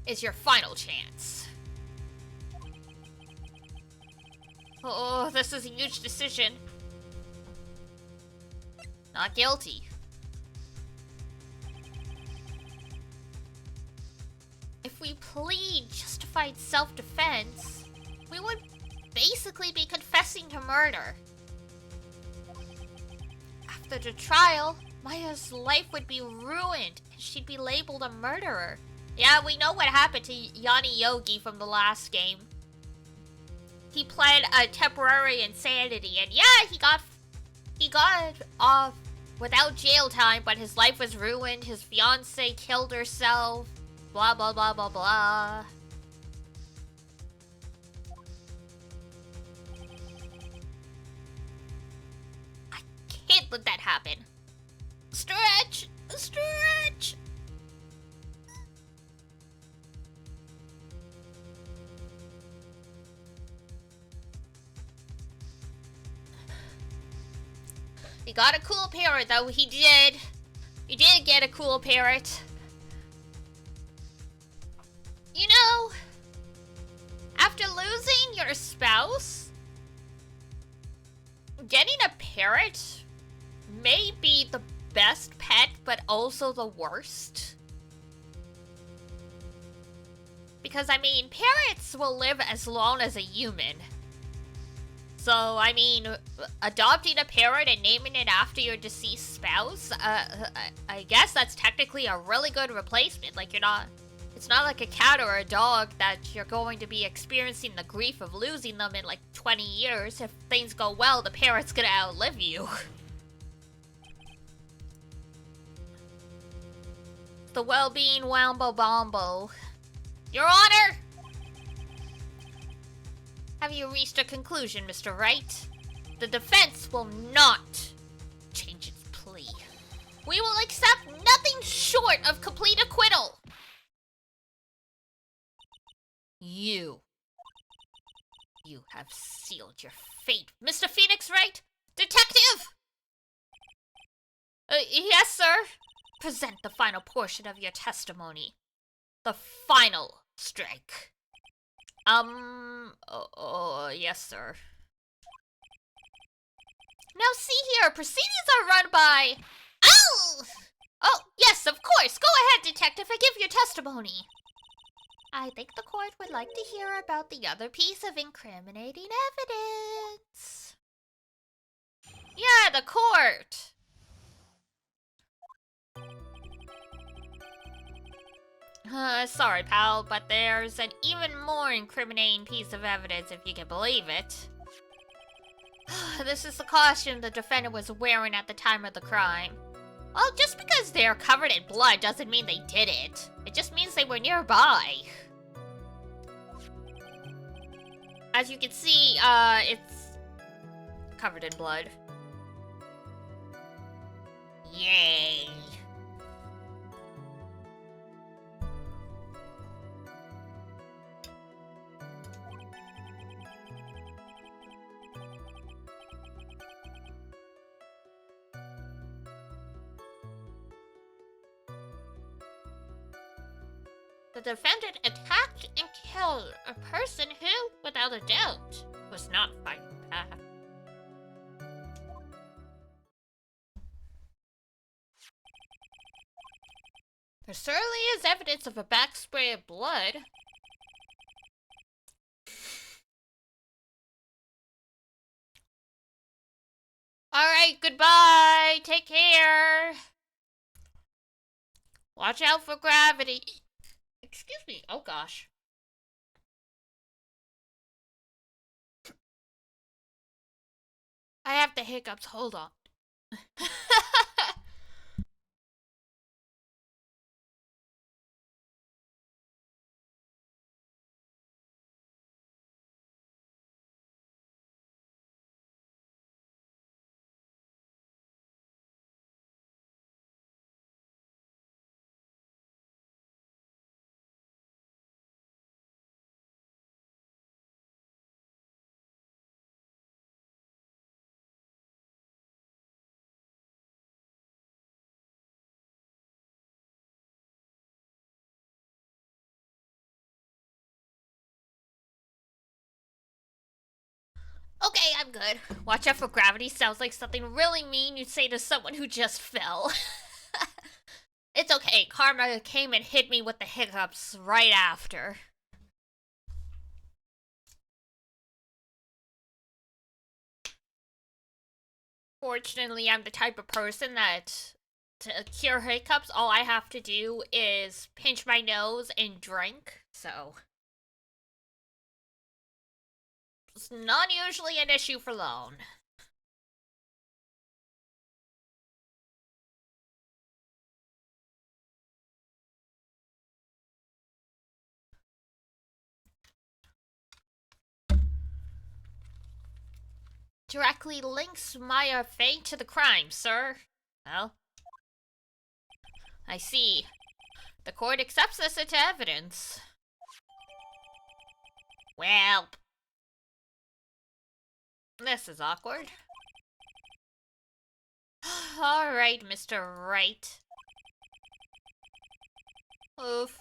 is your final chance. Oh, this is a huge decision. Not guilty. If we plead justified self-defense, we would basically be confessing to murder. After the trial, Maya's life would be ruined and she'd be labeled a murderer. Yeah, we know what happened to Yanni Yogi from the last game. He pled a temporary insanity, and yeah, he got off without jail time, but his life was ruined. His fiancée killed herself. Blah blah blah blah blah. I can't let that happen. Stretch! Stretch! He got a cool parrot, though. He did. He did get a cool parrot. You know, after losing your spouse, getting a parrot may be the best pet, but also the worst. Because, I mean, parrots will live as long as a human. So, I mean, adopting a parrot and naming it after your deceased spouse, I guess that's technically a really good replacement. Like, it's not like a cat or a dog that you're going to be experiencing the grief of losing them in like 20 years. If things go well, the parrot's gonna outlive you. The well-being Wambo Bombo. Your Honor! Have you reached a conclusion, Mr. Wright? The defense will not change its plea. We will accept nothing short of complete acquittal. You have sealed your fate, Mr. Phoenix, right? Detective! Yes, sir. Present the final portion of your testimony. The final strike. Yes, sir. Now see here, proceedings are run by... Oh! Oh, yes, of course. Go ahead, detective, and give your testimony. I think the court would like to hear about the other piece of incriminating evidence. Yeah, the court. Sorry, pal, but there's an even more incriminating piece of evidence, if you can believe it. This is the costume the defendant was wearing at the time of the crime. Well, just because they're covered in blood doesn't mean they did it. It just means they were nearby. As you can see, it's covered in blood. Yay. The defendant attacked and killed a person who, without a doubt, was not fighting back. There certainly is evidence of a backspray of blood. Alright, goodbye! Take care! Watch out for gravity. Excuse me. Oh gosh. I have the hiccups. Hold on. Okay, I'm good. Watch out for gravity sounds like something really mean you'd say to someone who just fell. It's okay, Karma came and hit me with the hiccups right after. Fortunately, I'm the type of person that to cure hiccups, all I have to do is pinch my nose and drink, so it's not usually an issue for long. Directly links my fate to the crime, sir. Well, I see. The court accepts this into evidence. Well, this is awkward. Alright, Mr. Wright. Oof.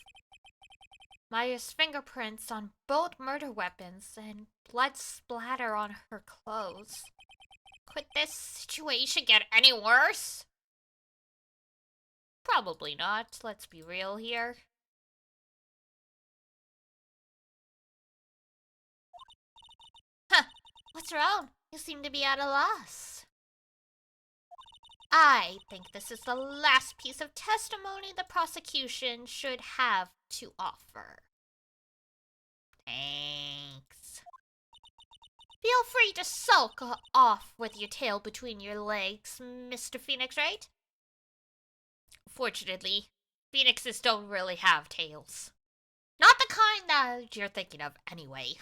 Maya's fingerprints on both murder weapons and blood splatter on her clothes. Could this situation get any worse? Probably not, let's be real here. Huh, what's wrong? You seem to be at a loss. I think this is the last piece of testimony the prosecution should have to offer. Thanks. Feel free to sulk off with your tail between your legs, Mr. Phoenix Wright. Fortunately, phoenixes don't really have tails. Not the kind that you're thinking of, anyway.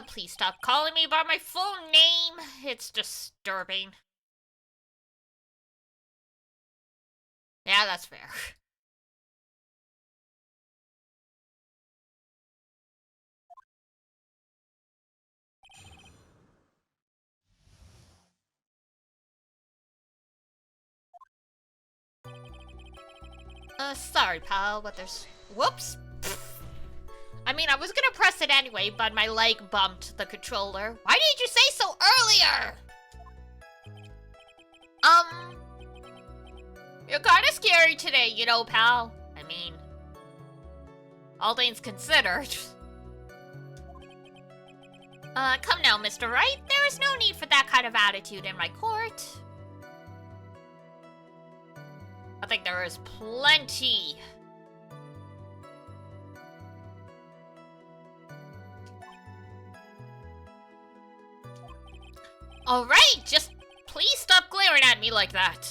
Please stop calling me by my full name. It's disturbing. Yeah, that's fair. Sorry, pal, but there's... Whoops! I mean, I was gonna press it anyway, but my leg bumped the controller. Why didn't you say so earlier? You're kinda scary today, you know, pal. I mean, all things considered. Come now, Mr. Wright. There is no need for that kind of attitude in my court. I think there is plenty. Alright, just please stop glaring at me like that.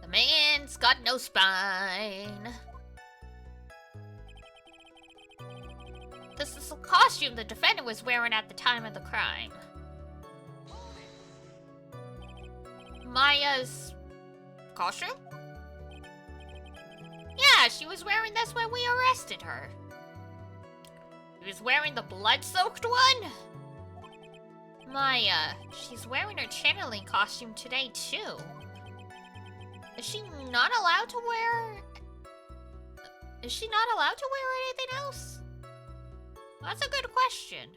The man's got no spine. This is the costume the defendant was wearing at the time of the crime. Maya's costume? Yeah, she was wearing this when we arrested her. She was wearing the blood-soaked one? Maya, she's wearing her channeling costume today, too. Is she not allowed to wear... Is she not allowed to wear anything else? That's a good question.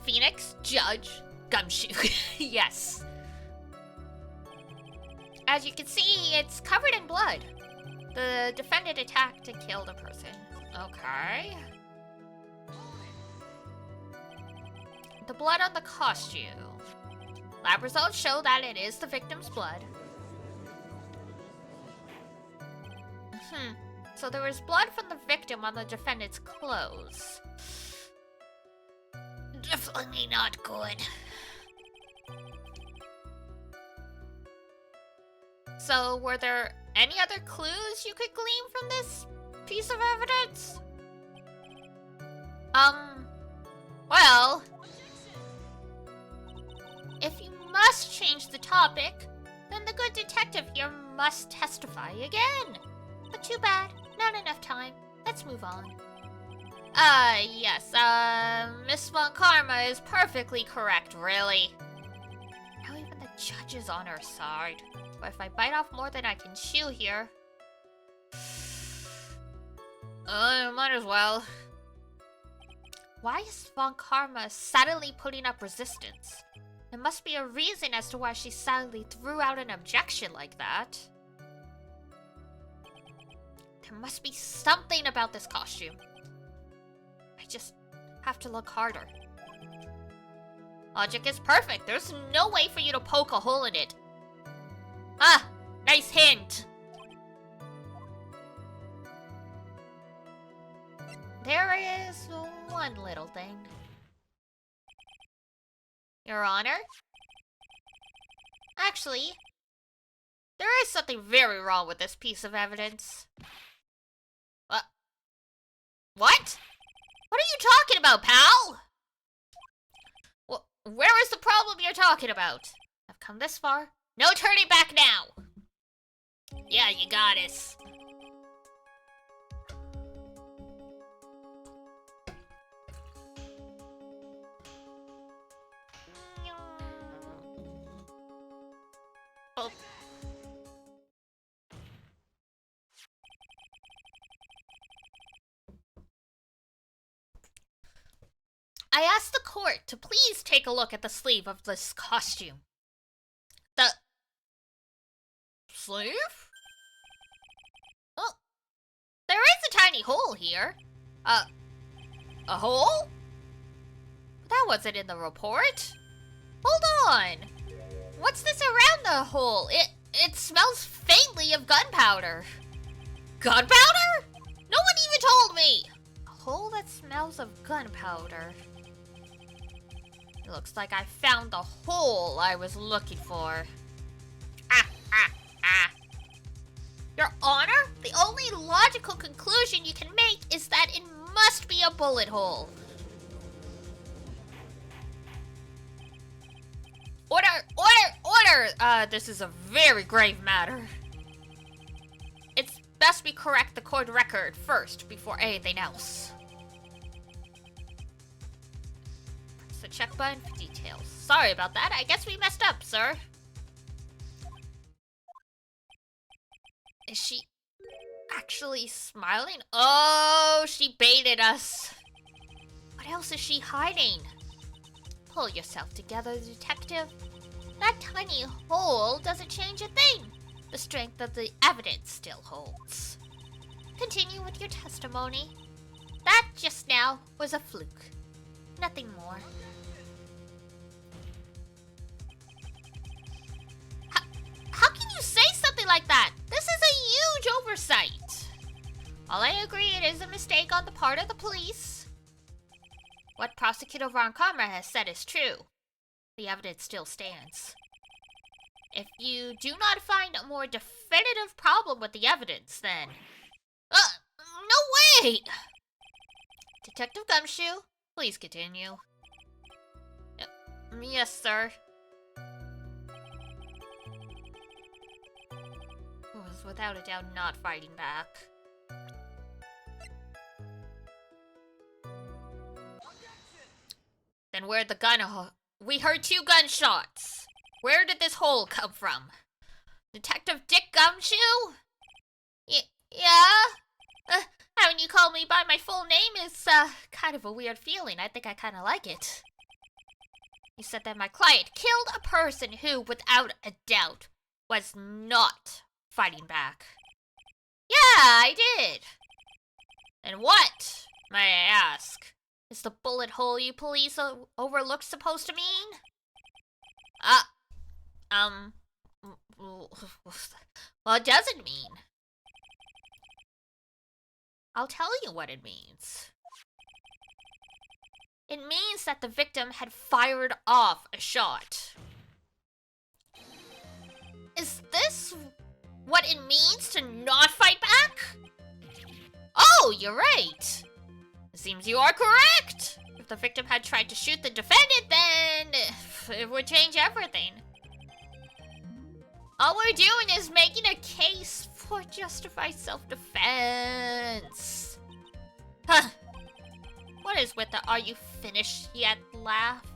Phoenix, Judge, Gumshoe. Yes. As you can see, it's covered in blood. The defendant attacked and killed a person. Okay. The blood on the costume. Lab results show that it is the victim's blood. So there was blood from the victim on the defendant's clothes. Definitely not good. So, were there any other clues you could glean from this piece of evidence? Well... If you must change the topic, then the good detective here must testify again. But too bad, not enough time. Let's move on. Yes, Miss Von Karma is perfectly correct, really. Now even the judge is on our side. But if I bite off more than I can chew here... might as well. Why is Von Karma suddenly putting up resistance? There must be a reason as to why she suddenly threw out an objection like that. There must be something about this costume. I just have to look harder. Logic is perfect. There's no way for you to poke a hole in it. Ah, nice hint. There is one little thing. Your Honor? Actually, there is something very wrong with this piece of evidence. What? What are you talking about, pal? Where is the problem you're talking about? I've come this far. No turning back now. Yeah, you got us. Oh. I asked the court to please take a look at the sleeve of this costume. The sleeve? Oh, there is a tiny hole here. A hole? That wasn't in the report. Hold on. What's this around the hole? It smells faintly of gunpowder. Gunpowder? No one even told me. A hole that smells of gunpowder. It looks like I found the hole I was looking for. Your Honor, the only logical conclusion you can make is that it must be a bullet hole. Order! This is a very grave matter. It's best we correct the court record first before anything else. Press the check button for details. Sorry about that. I guess we messed up, sir. Is she actually smiling? Oh, she baited us. What else is she hiding? Pull yourself together, detective. That tiny hole doesn't change a thing. The strength of the evidence still holds. Continue with your testimony. That just now was a fluke. Nothing more. How can you say something like that? This is a huge oversight. While I agree it is a mistake on the part of the police, what Prosecutor Von Karma has said is true. The evidence still stands. If you do not find a more definitive problem with the evidence, then... no way! Detective Gumshoe, please continue. Yes, sir. Was without a doubt not fighting back. Then where'd the gun... We heard 2 gunshots. Where did this hole come from? Detective Dick Gumshoe? Yeah? Having you call me by my full name is, kind of a weird feeling. I think I kind of like it. You said that my client killed a person who, without a doubt, was not fighting back. Yeah, I did. And what, may I ask, is the bullet hole you police overlooked supposed to mean? What does it mean? I'll tell you what it means. It means that the victim had fired off a shot. Is this what it means to not fight back? Oh, you're right. It seems you are correct. If the victim had tried to shoot the defendant, then it would change everything. All we're doing is making a case for justified self-defense. Huh. What is with the "are you finished yet" laugh?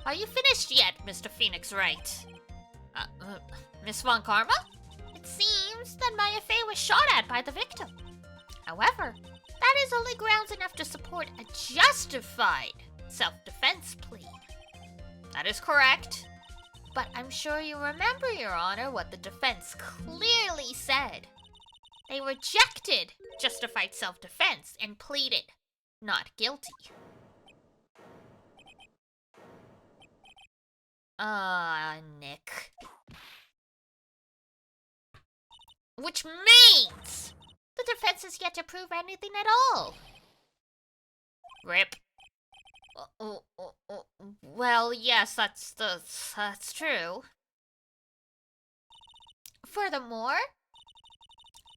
Are you finished yet, Mr. Phoenix Wright? Miss Von Karma? It seems that Maya Fey was shot at by the victim. However, that is only grounds enough to support a justified self-defense plea. That is correct. But I'm sure you remember, Your Honor, what the defense clearly said. They rejected justified self-defense and pleaded not guilty. Nick. Which means the defense has yet to prove anything at all. Rip. Well, yes, that's true. Furthermore,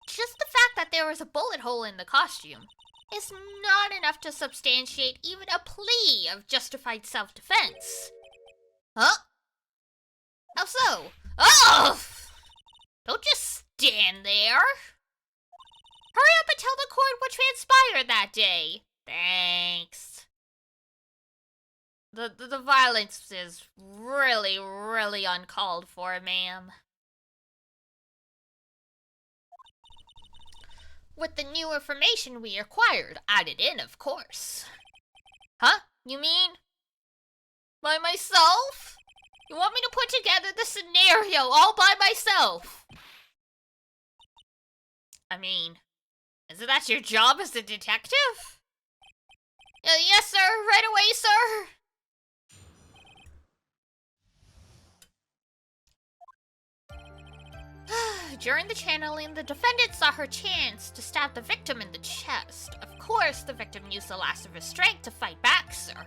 just the fact that there was a bullet hole in the costume is not enough to substantiate even a plea of justified self-defense. Huh? How so? Oh! Don't just stand there. Hurry up and tell the court what transpired that day. Thanks. The violence is really, really uncalled for, ma'am. With the new information we acquired added in, of course. Huh? You mean? By myself? You want me to put together the scenario all by myself? I mean, isn't that your job as a detective? Yes, sir. Right away, sir. During the channeling, the defendant saw her chance to stab the victim in the chest. Of course, the victim used the last of his strength to fight back, sir.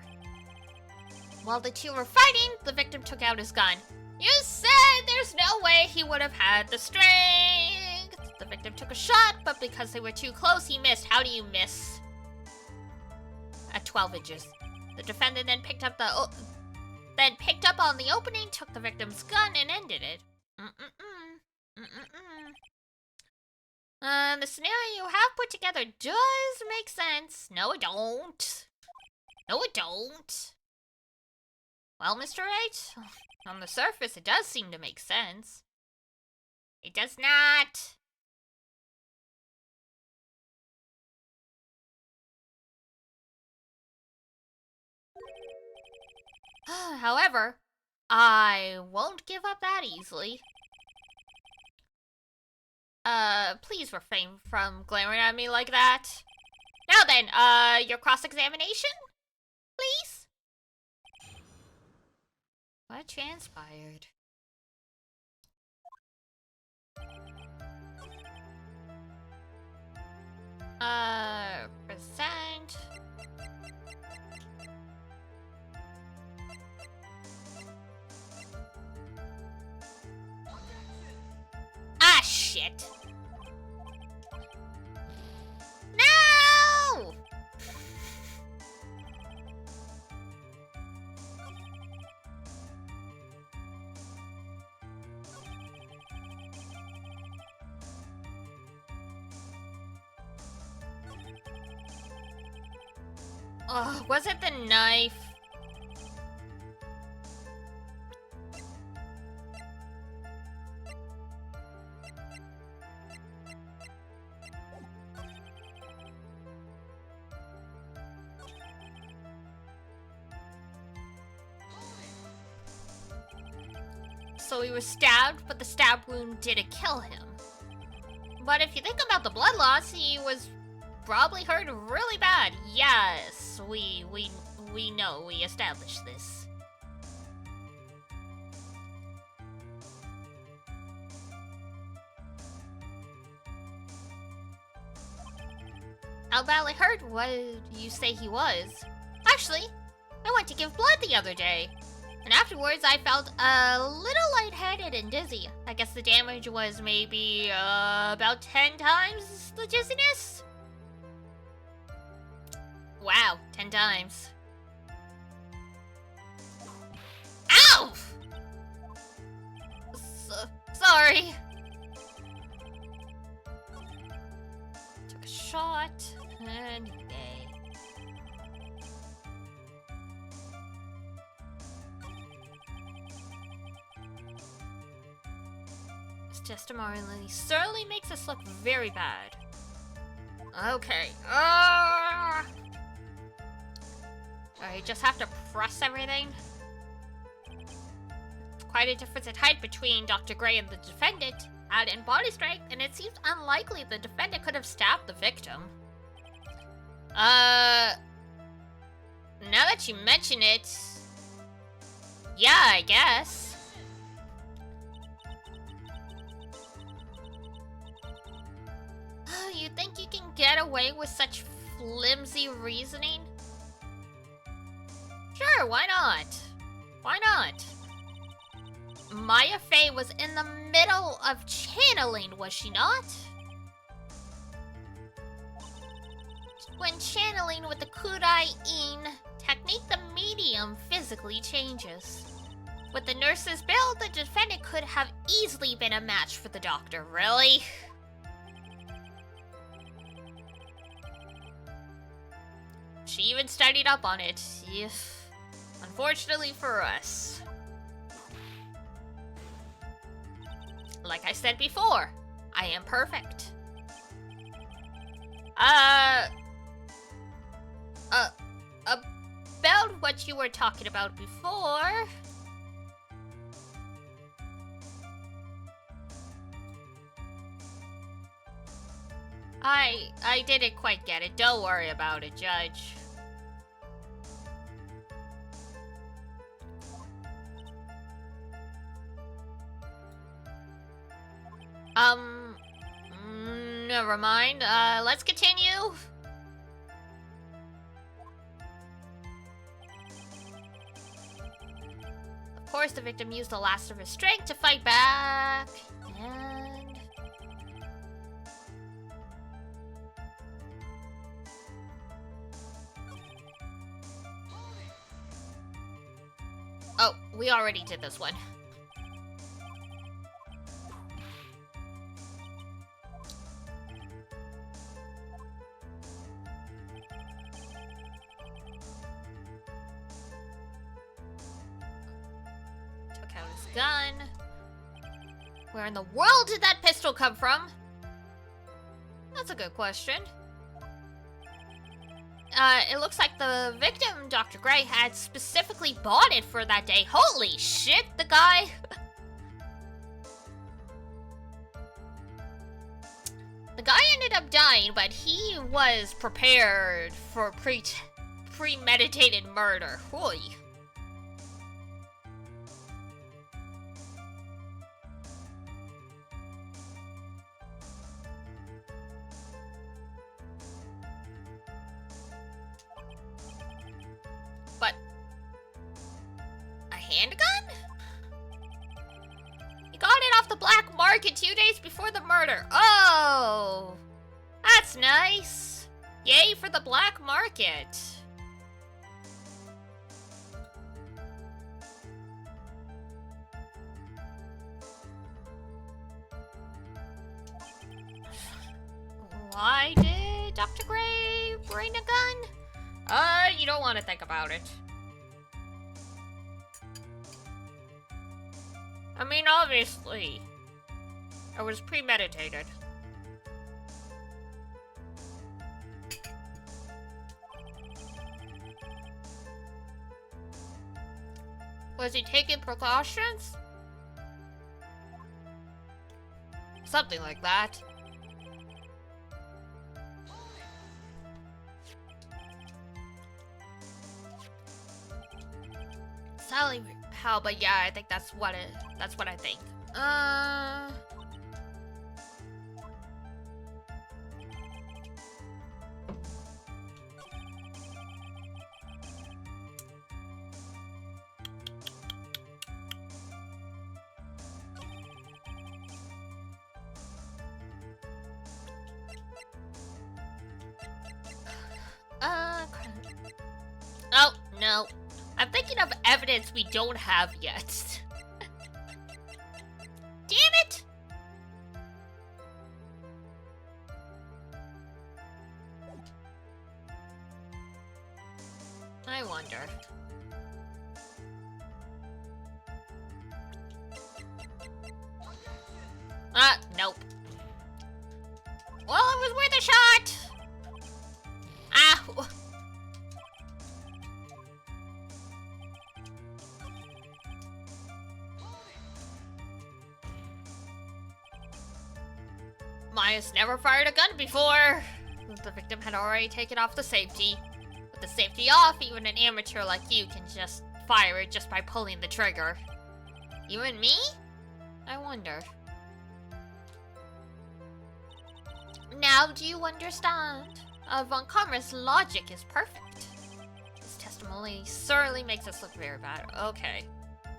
While the two were fighting, the victim took out his gun. You said there's no way he would have had the strength. The victim took a shot, but because they were too close, he missed. How do you miss? At 12 inches. The defendant then picked up on the opening, took the victim's gun, and ended it. The scenario you have put together does make sense. No, it don't. No, it don't. Well, Mr. Wright, on the surface, it does seem to make sense. It does not. However, I won't give up that easily. Please refrain from glaring at me like that. Now then, your cross-examination? Please? What transpired? Present. Ah, shit. No! Oh, was it the knife? So he was stabbed, but the stab wound didn't kill him. But if you think about the blood loss, he was probably hurt really bad. Yes, we know, we established this. How badly hurt would you say he was? Actually, I went to give blood the other day. And afterwards, I felt a little lightheaded and dizzy. I guess the damage was maybe about 10 times the dizziness? Wow, 10 times. Ow! Sorry. Took a shot, and yay. This testimony certainly makes us look very bad. Okay. Alright, just have to press everything. Quite a difference in height between Dr. Gray and the defendant. Add in body strength, and it seems unlikely the defendant could have stabbed the victim. Now that you mention it... yeah, I guess. You think you can get away with such flimsy reasoning? Sure, why not? Why not? Maya Fey was in the middle of channeling, was she not? When channeling with the Kudai-in technique, the medium physically changes. With the nurse's build, the defendant could have easily been a match for the doctor, really? She even studied up on it. Unfortunately for us. Like I said before, I am perfect. About what you were talking about before. I didn't quite get it. Don't worry about it, Judge. Never mind. Let's continue. Of course, the victim used the last of his strength to fight back. And... oh, we already did this one. Gun. Where in the world did that pistol come from? That's a good question. It looks like the victim, Dr. Gray, had specifically bought it for that day. Holy shit, the guy. The guy ended up dying, but he was prepared for premeditated murder. Holy. But a handgun? He got it off the black market 2 days before the murder. Oh, that's nice. Yay for the black market. Why did Dr. Gray bring a gun? You don't want to think about it. I mean, obviously, it was premeditated. Was he taking precautions? Something like that. Sally, how? But yeah, I think that's what I think. Oh, no. I'm thinking of evidence we don't have yet. Damn it! I wonder. Nope. Well, it was worth a shot! Ow! Maya's never fired a gun before. The victim had already taken off the safety. With the safety off, even an amateur like you can just fire it just by pulling the trigger. You and me? I wonder. Now do you understand? Von Karma's logic is perfect. This testimony certainly makes us look very bad. Okay.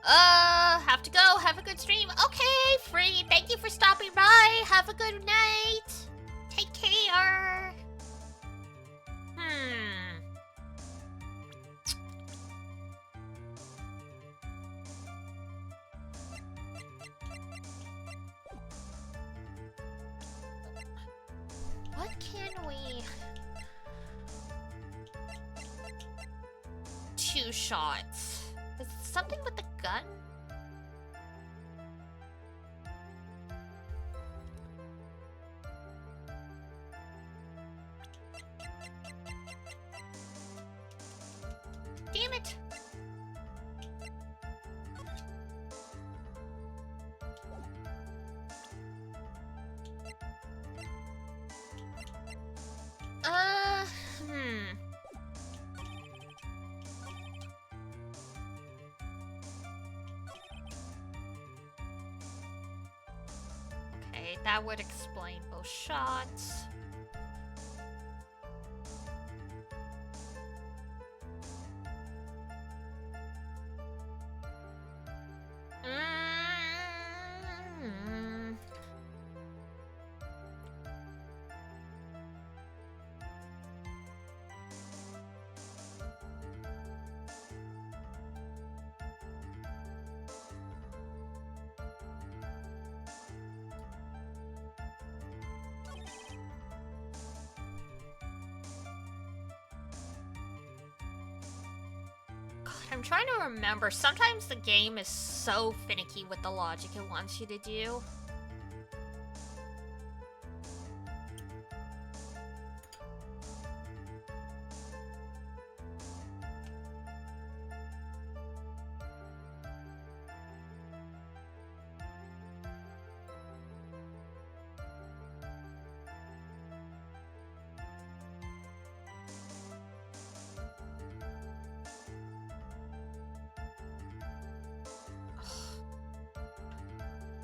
Have to go. Have a good stream. Okay, Free. Thank you for stopping by. Have a good night. Take care. What can we... 2 shots. Is it something with the gun? Damn it! Okay, that would explain both shots. I'm trying to remember. Sometimes the game is so finicky with the logic it wants you to do.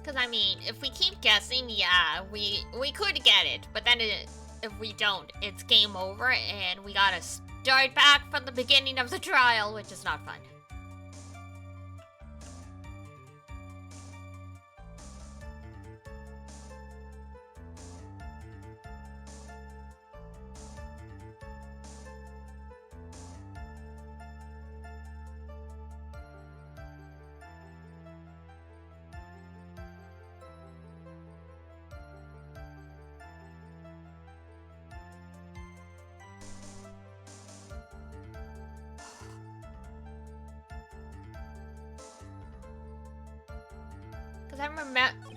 Because, I mean, if we keep guessing, yeah, we could get it. But then if we don't, it's game over and we gotta start back from the beginning of the trial, which is not fun.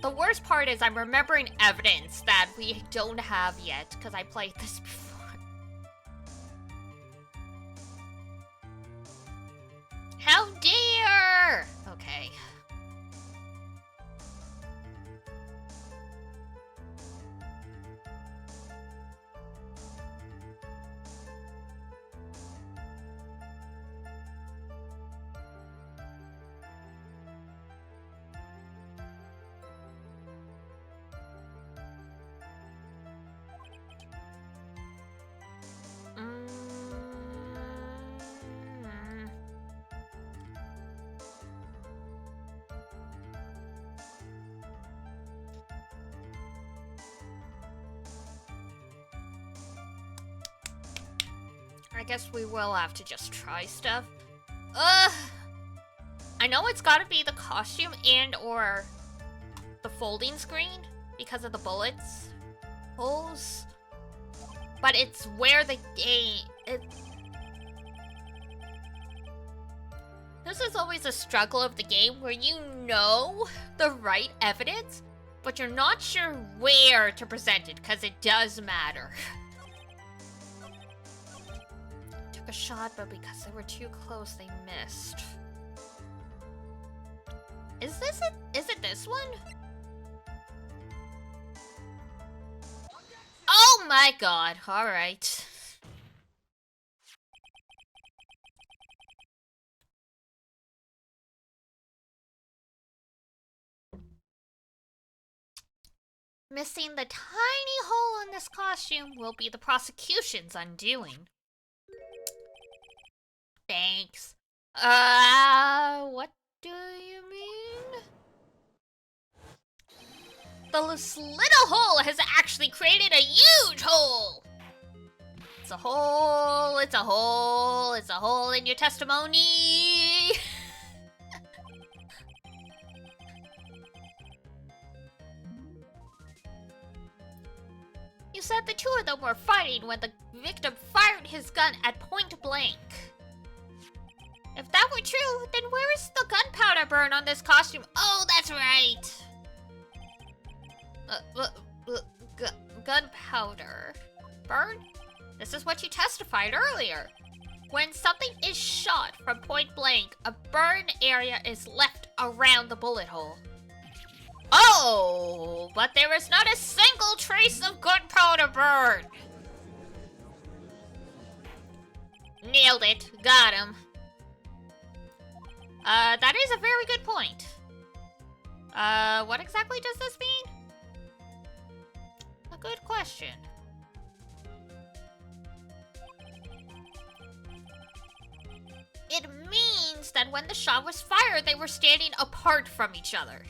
The worst part is I'm remembering evidence that we don't have yet, because I played this before. How dare! Okay. I guess we will have to just try stuff. I know it's gotta be the costume and or the folding screen because of the bullets holes. But it's where the game... This is always a struggle of the game where you know the right evidence, But you're not sure where to present it, because it does matter. Took a shot, but because they were too close, they missed. Is this it? Is it this one? Oh my god, alright. Missing the tiny hole in this costume will be the prosecution's undoing. Thanks. What do you mean? This little hole has actually created a huge hole! It's a hole, it's a hole, it's a hole in your testimony! You said the two of them were fighting when the victim fired his gun at point blank. If that were true, then where is the gunpowder burn on this costume? Oh, that's right! Gunpowder. Burn? This is what you testified earlier. When something is shot from point blank, a burn area is left around the bullet hole. Oh, but there is not a single trace of gunpowder burn. Nailed it. Got him. That is a very good point. What exactly does this mean? A good question. It means that when the shot was fired, they were standing apart from each other.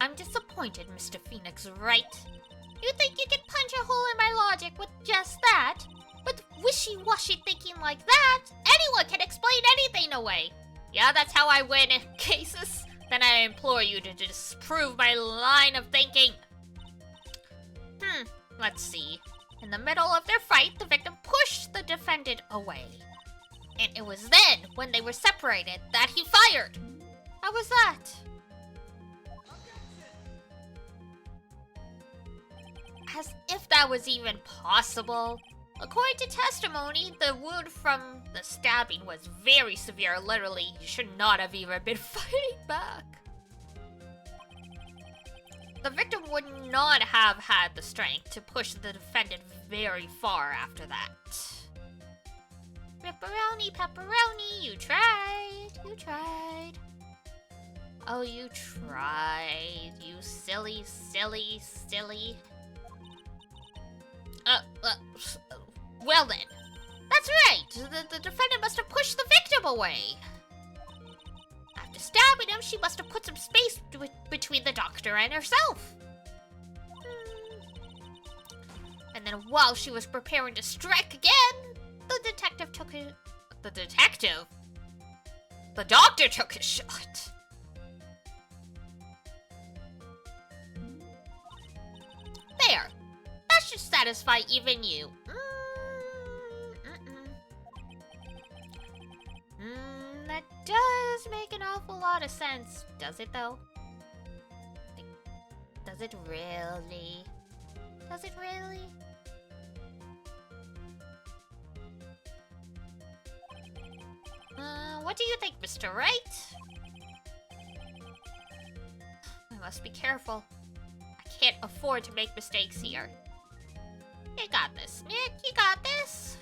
I'm disappointed, Mr. Phoenix, right? You think you can punch a hole in my logic with just that? With wishy-washy thinking like that, anyone can explain anything away. Yeah, that's how I win in cases. Then I implore you to disprove my line of thinking. Let's see. In the middle of their fight, the victim pushed the defendant away. And it was then, when they were separated, that he fired. How was that? As if that was even possible. According to testimony, the wound from the stabbing was very severe. Literally, you should not have even been fighting back. The victim would not have had the strength to push the defendant very far after that. Pepperoni, pepperoni, you tried. You tried. Oh, you tried. You silly, silly, silly. Well then. That's right. The defendant must have pushed the victim away. After stabbing him, she must have put some space between the doctor and herself. And then while she was preparing to strike again, the detective took his... The detective? The doctor took his shot. There. That should satisfy even you. That does make an awful lot of sense. Does it, though? Does it really? Does it really? What do you think, Mr. Wright? I must be careful. I can't afford to make mistakes here. You got this, Nick. You got this.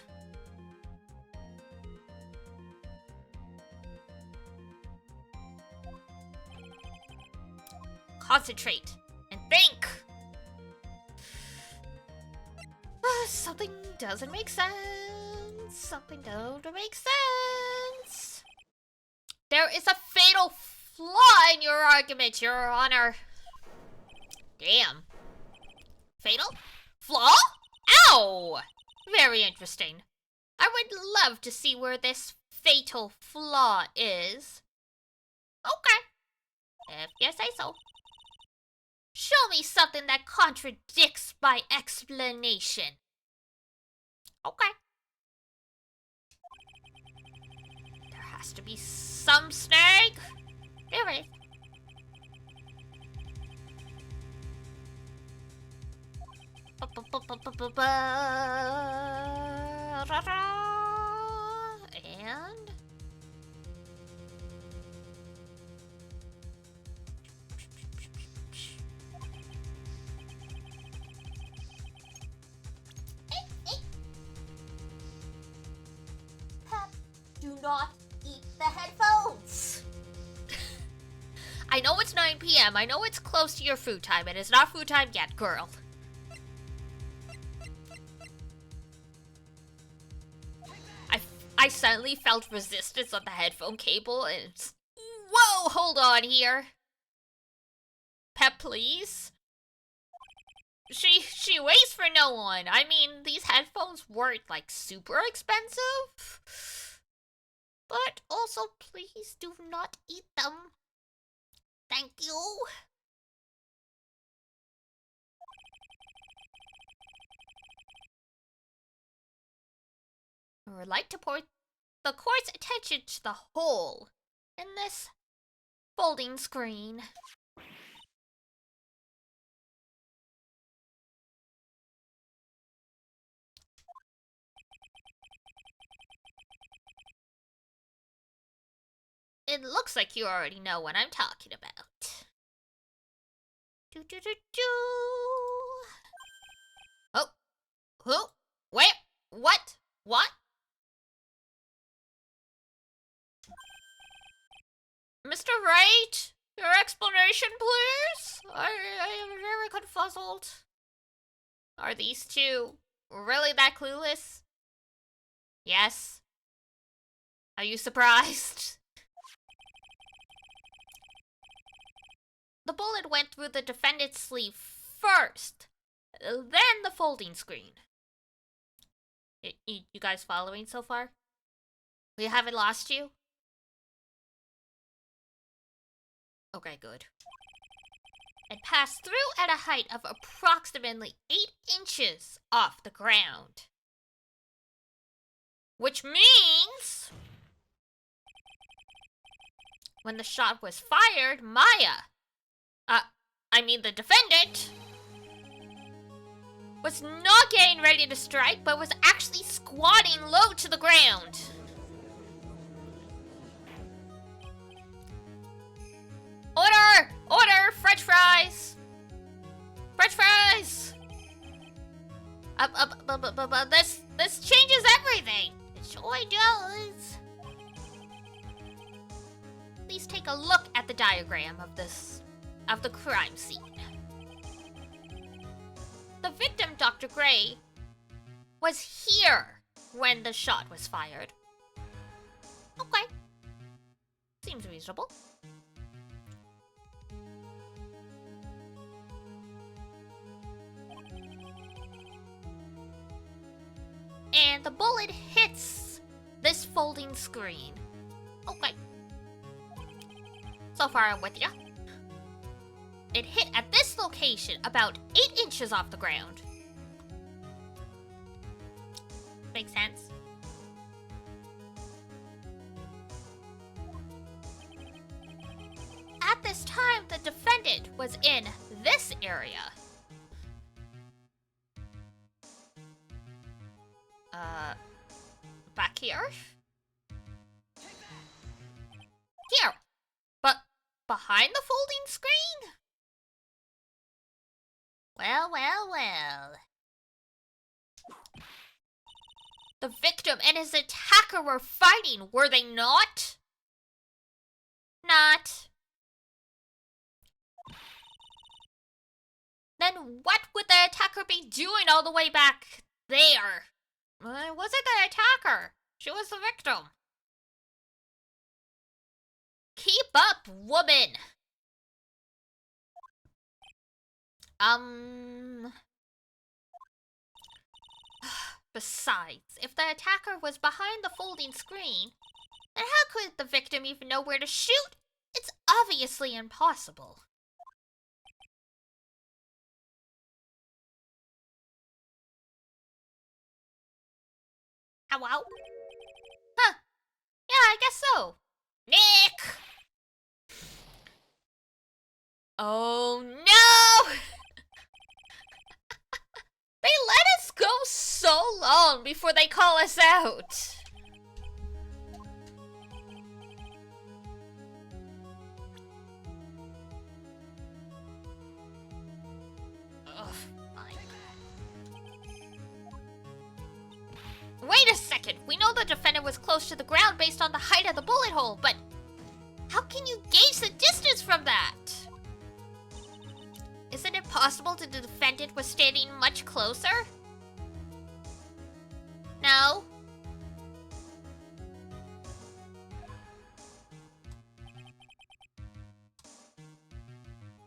Concentrate and think. Something doesn't make sense. Something don't make sense. There is a fatal flaw in your argument, Your Honor. Damn. Fatal flaw? Ow! Very interesting. I would love to see where this fatal flaw is. Okay. If you say so. Show me something that contradicts my explanation. Okay. There has to be some snake. There is. And Pep, do not eat the headphones. I know it's 9 p.m. I know it's close to your food time. It is not food time yet, girl. I suddenly felt resistance on the headphone cable and it's... Whoa, hold on here. Pep, please. She waits for no one. I mean, these headphones weren't like super expensive. But also, please do not eat them. Thank you. I would like to point the court's attention to the hole in this folding screen. It looks like you already know what I'm talking about. Do do do do. Oh, who? Where? What? What? Mr. Wright, your explanation, please? I am very confuzzled. Are these two really that clueless? Yes. Are you surprised? The bullet went through the defendant's sleeve first, then the folding screen. You guys following so far? We haven't lost you? Okay, good. It passed through at a height of approximately 8 inches off the ground. Which means... when the shot was fired, Maya... the defendant... was not getting ready to strike, but was actually squatting low to the ground. Order! Order! French fries! French fries! This changes everything! It sure does. Please take a look at the diagram of the crime scene. The victim, Dr. Gray, was here when the shot was fired. Okay. Seems reasonable. And the bullet hits this folding screen. Okay. So far I'm with ya. It hit at this location about 8 inches off the ground. Makes sense. At this time, the defendant was in this area. Back here? Here! But behind the folding screen? Well, well, well. The victim and his attacker were fighting, were they not? Not. Then what would the attacker be doing all the way back there? It wasn't the attacker. She was the victim. Keep up, woman! Besides, if the attacker was behind the folding screen, then how could the victim even know where to shoot? It's obviously impossible. Ow, ow. Huh. Yeah, I guess so. Nick! Oh no! They let us go so long before they call us out. Ugh, fine. Wait a second. We know the defendant was close to the ground based on the height of the bullet hole, but how can you gauge the distance from that? Isn't it possible that the defendant was standing much closer? No.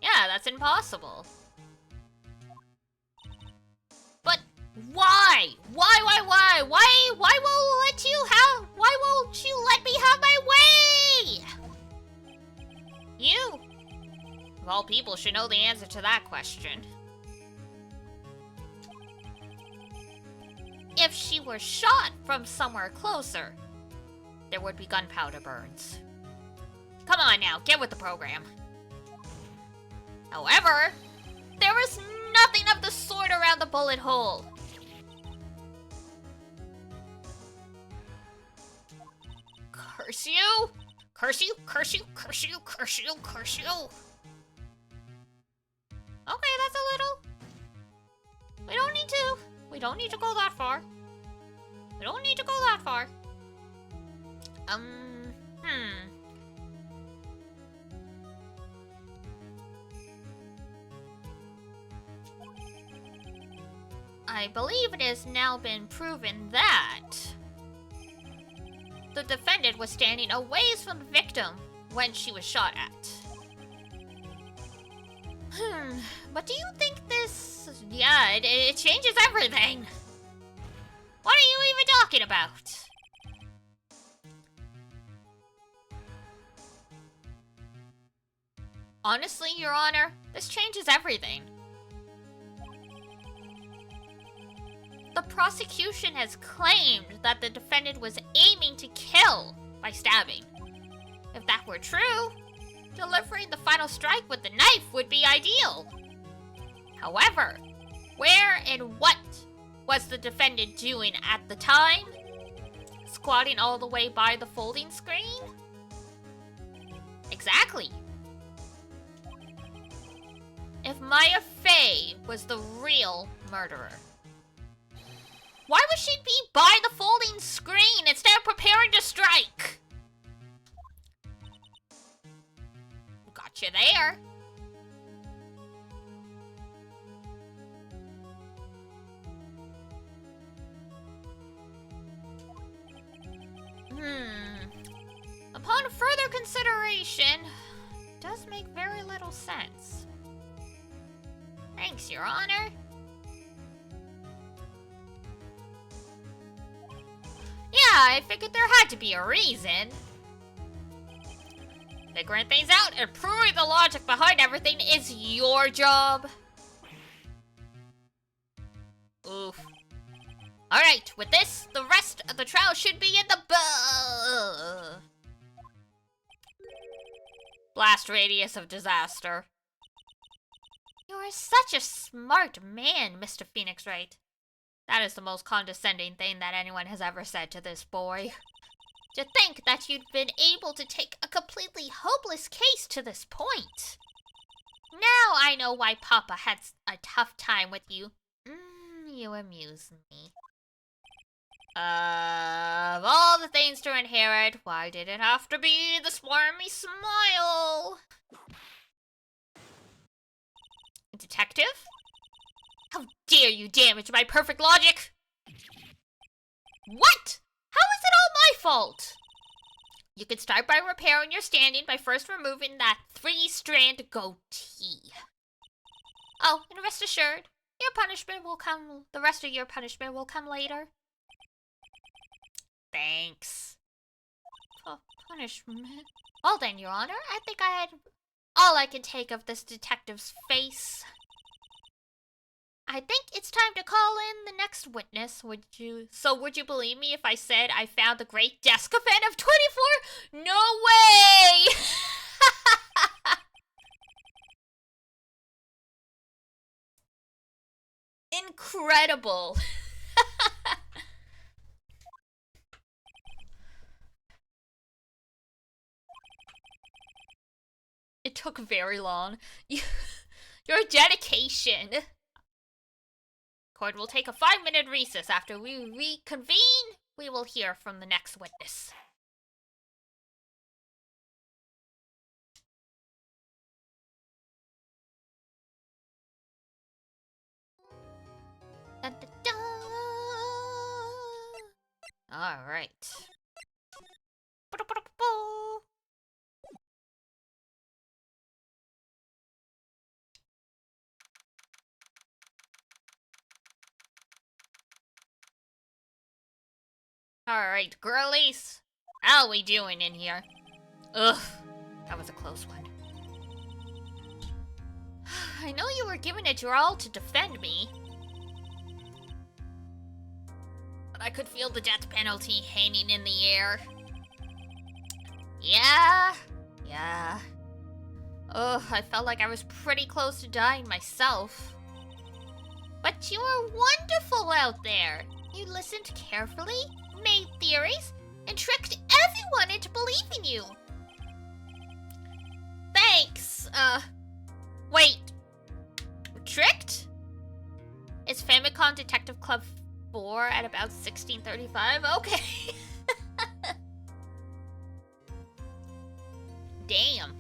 Yeah, that's impossible. But why? Why won't you let me have my way? You, of all people, should know the answer to that question. If she were shot from somewhere closer, there would be gunpowder burns. Come on now, get with the program. However, there was nothing of the sort around the bullet hole. Curse you! Curse you, curse you, curse you, curse you, curse you! Okay, that's a little... We don't need to go that far. We don't need to go that far. I believe it has now been proven that the defendant was standing a ways from the victim when she was shot at. But do you think this... Yeah, it changes everything. What are you even talking about? Honestly, Your Honor, this changes everything. The prosecution has claimed that the defendant was aiming to kill by stabbing. If that were true, delivering the final strike with the knife would be ideal. However, where and what was the defendant doing at the time? Squatting all the way by the folding screen? Exactly. If Maya Fey was the real murderer, why would she be by the folding screen instead of preparing to strike? Gotcha there. Upon further consideration, it does make very little sense. Thanks, Your Honor. Yeah, I figured there had to be a reason. Figuring things out and proving the logic behind everything is your job. Oof. Alright, with this, the rest of the trial should be in the blast radius of disaster. You are such a smart man, Mr. Phoenix Wright. That is the most condescending thing that anyone has ever said to this boy. To think that you'd been able to take a completely hopeless case to this point. Now I know why Papa had a tough time with you. You amuse me. Of all the things to inherit, why did it have to be the swarmy smile? Detective? How dare you damage my perfect logic? What? How is it all my fault? You can start by repairing your standing by first removing that 3-strand goatee. Oh, and rest assured, your punishment will come. The rest of your punishment will come later. Thanks. Oh, punishment. Well then, Your Honor, I think I had all I can take of this detective's face. I think it's time to call in the next witness. Would you believe me if I said I found the great Jessica fan of 24? No way! Incredible. It took very long. Your dedication. Court will take a 5-minute recess. After we reconvene, we will hear from the next witness. Dun, dun, dun. All right. Alright, girlies. How we doing in here? Ugh, that was a close one. I know you were giving it your all to defend me. But I could feel the death penalty hanging in the air. Yeah. Ugh, I felt like I was pretty close to dying myself. But you were wonderful out there. You listened carefully, made theories, and tricked everyone into believing you. Thanks. Wait. Tricked? Is Famicom Detective Club 4 at about 1635? Okay. Damn.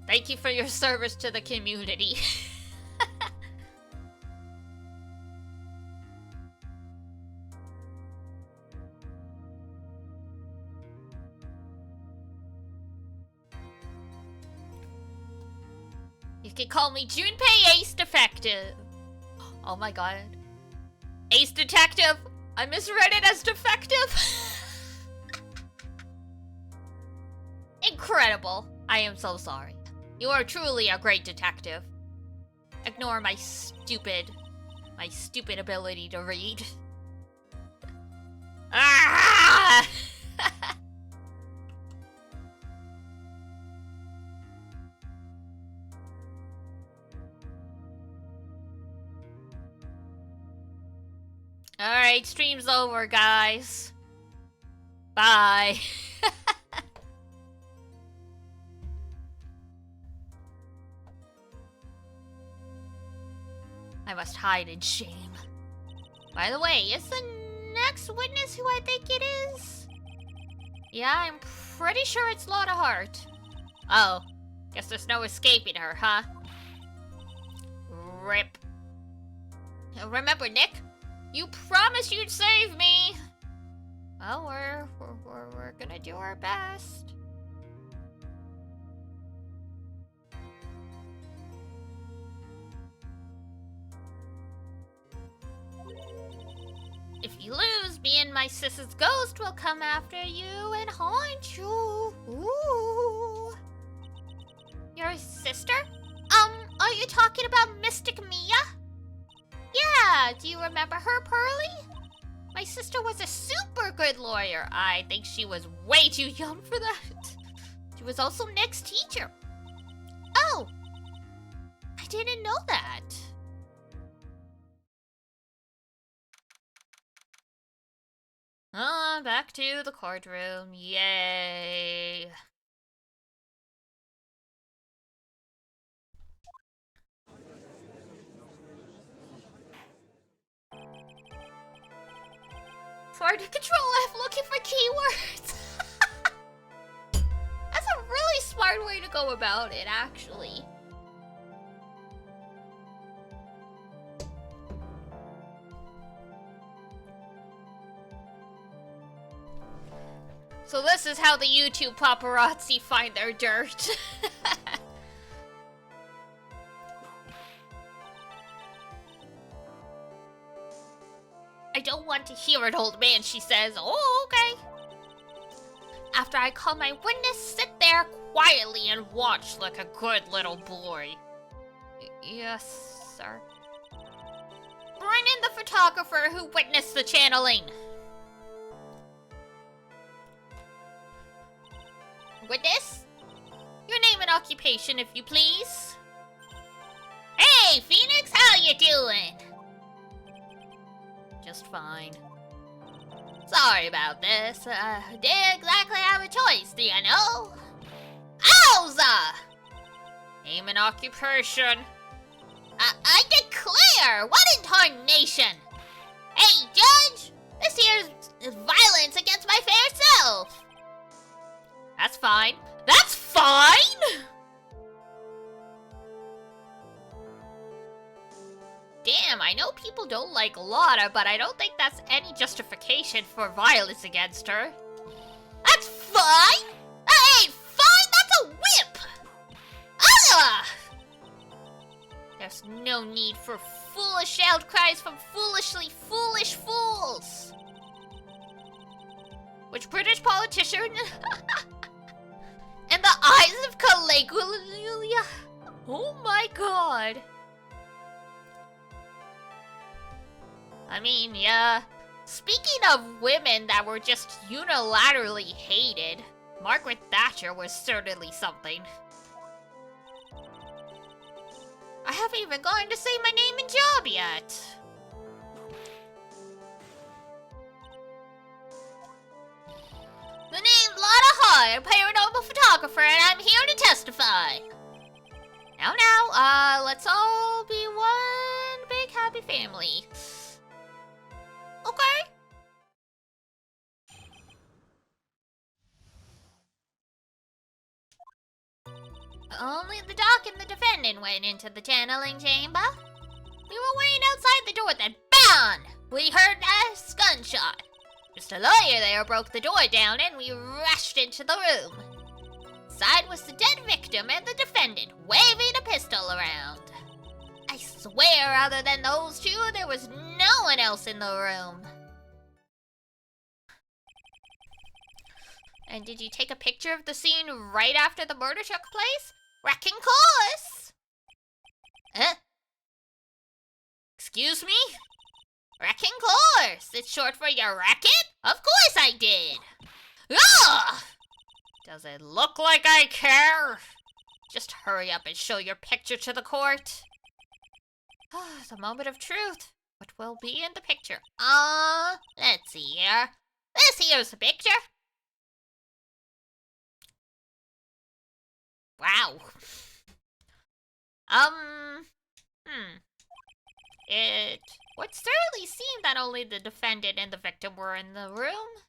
Thank you for your service to the community. You can call me Junpei Ace Defective. Oh my god. Ace Detective! I misread it as defective! Incredible. I am so sorry. You are truly a great detective. Ignore my stupid ability to read. Ah! Alright, stream's over, guys. Bye. I must hide in shame. By the way, is the next witness who I think it is? Yeah, I'm pretty sure it's Lotta Hart. Oh, guess there's no escaping her, huh? Rip. Remember, Nick? You promised you'd save me! Well, we're gonna do our best. If you lose, me and my sis's ghost will come after you and haunt you. Ooh. Your sister? Are you talking about Mystic Mia? Yeah, do you remember her, Pearly? My sister was a super good lawyer. I think she was way too young for that. She was also Nick's teacher. Oh, I didn't know that. Back to the courtroom. Yay. Forward to Control F looking for keywords. That's a really smart way to go about it, actually. So this is how the YouTube paparazzi find their dirt. I don't want to hear it, old man, she says. Oh, okay. After I call my witness, sit there quietly and watch like a good little boy. Yes, sir. Bring in the photographer who witnessed the channeling. Witness? Your name and occupation, if you please. Hey, Phoenix, how you doing? Just fine. Sorry about this. Didn't exactly have a choice, do you know? Owza! Name and occupation. I declare! What in tarnation? Hey, Judge! This here's violence against my fair self! That's fine. That's fine?! Damn, I know people don't like Lotta, but I don't think that's any justification for violence against her. That's fine? That ain't fine, that's a whip! Ugh! There's no need for foolish outcries from foolishly foolish fools! Which British politician? In the eyes of Caligula? Oh my god. I mean, yeah. Speaking of women that were just unilaterally hated, Margaret Thatcher was certainly something. I haven't even gotten to say my name and job yet. The name's Lotta Hart, a paranormal photographer, and I'm here to testify. Now, let's all be one big happy family. Okay. Only the doc and the defendant went into the channeling chamber. We were waiting outside the door, then BAM! We heard a gunshot. Just a lawyer there broke the door down and we rushed into the room. Inside was the dead victim and the defendant, waving a pistol around. I swear, other than those two, there was no one else in the room. And did you take a picture of the scene right after the murder took place? Wrecking course! Excuse me? Wrecking course! It's short for your racket? Of course I did! Ugh! Does it look like I care? Just hurry up and show your picture to the court. The moment of truth. What will be in the picture? Let's see here. This here's the picture. Wow. It would certainly seem that only the defendant and the victim were in the room.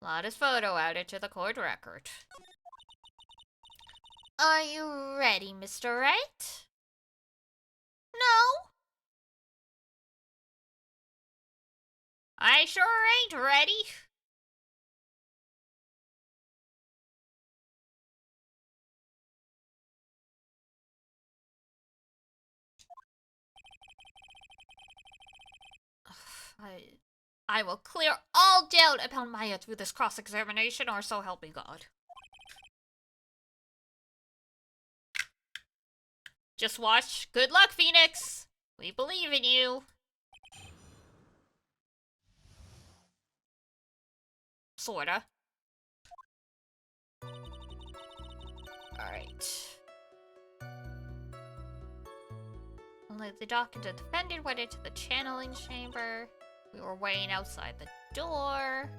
Lotta's photo added to the court record. Are you ready, Mr. Wright? No? I sure ain't ready. I will clear all doubt upon Maya through this cross-examination, or so help me God. Just watch. Good luck, Phoenix. We believe in you. Sorta. Alright. Only the doc and the defendant went into the channeling chamber. We were waiting outside the door.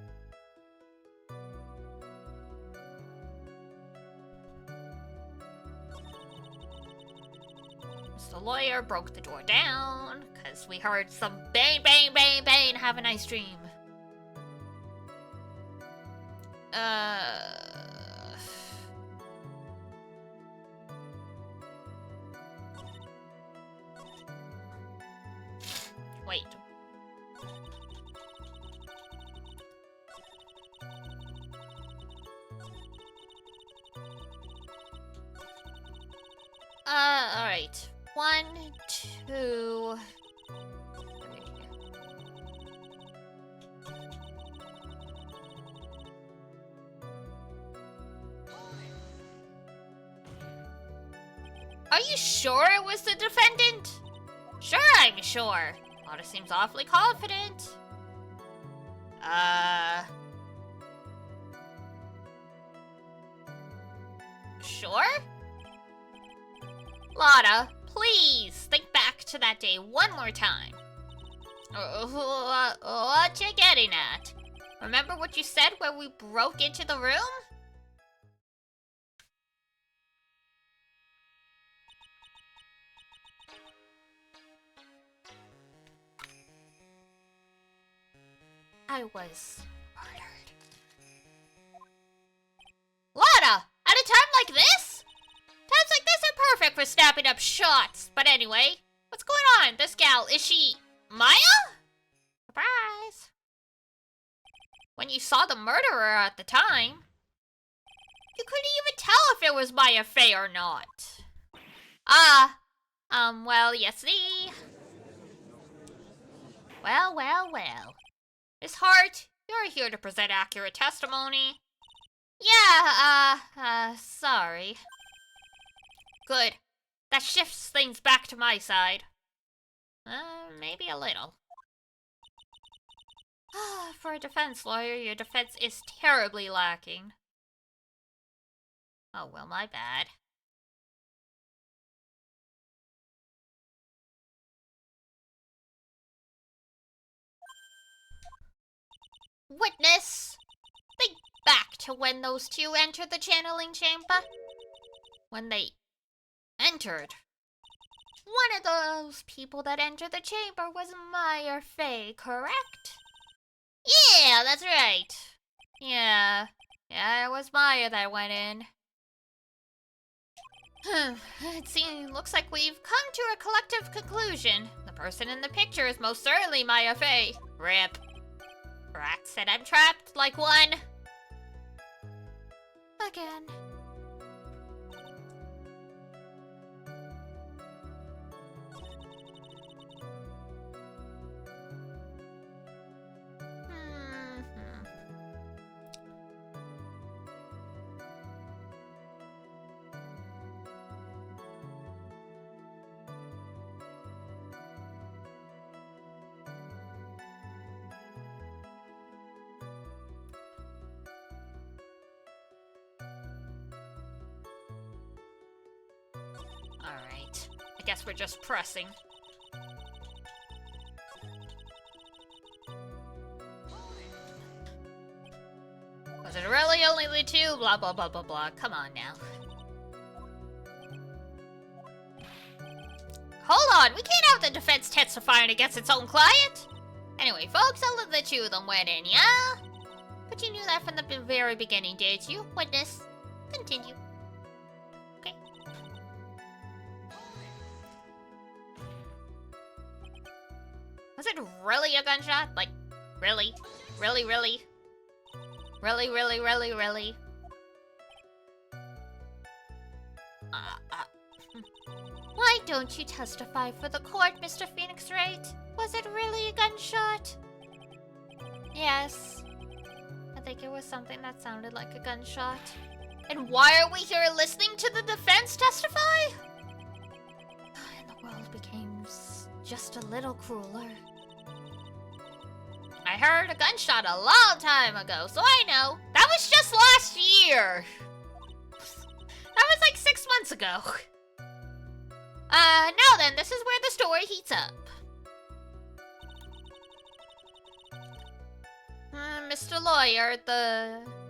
The lawyer broke the door down because we heard some bang, bang, bang, bang. Have a nice dream. Wait. Alright. 1, 2, Are you sure it was the defendant? Sure, I'm sure. Lana seems awfully confident. Sure? Lana, please think back to that day one more time. What you getting at? Remember what you said when we broke into the room? I was murdered. Lana! At a time like this? Times like this are perfect for snapping up shots. But anyway, what's going on? This gal, is she Maya? Surprise! When you saw the murderer at the time, you couldn't even tell if it was Maya Fey or not. Well, you see. Well. Miss Hart, you're here to present accurate testimony. Yeah, sorry. Good. That shifts things back to my side. Maybe a little. For a defense lawyer, your defense is terribly lacking. Oh, well, my bad. Witness! Think back to when those two entered the channeling chamber. When they entered. One of those people that entered the chamber was Maya Fey, correct? Yeah, that's right. Yeah, it was Maya that went in. Looks like we've come to a collective conclusion. The person in the picture is most certainly Maya Fey. RIP. Rat said I'm trapped like one. Again. Alright. I guess we're just pressing. Was it really only the two? Blah, blah, blah, blah, blah. Come on now. Hold on! We can't have the defense testifying against its own client! Anyway, folks, I'll let the two of them went in, yeah? But you knew that from the very beginning, did you? Witness. Continue. Okay. Was it really a gunshot? Like, really? Really? Really, really? Why don't you testify for the court, Mr. Phoenix Wright? Was it really a gunshot? Yes. I think it was something that sounded like a gunshot. And why are we here listening to the defense testify? And the world became just a little crueler. I heard a gunshot a long time ago, so I know. That was just last year. That was like 6 months ago. Now then, this is where the story heats up. Mr. Lawyer,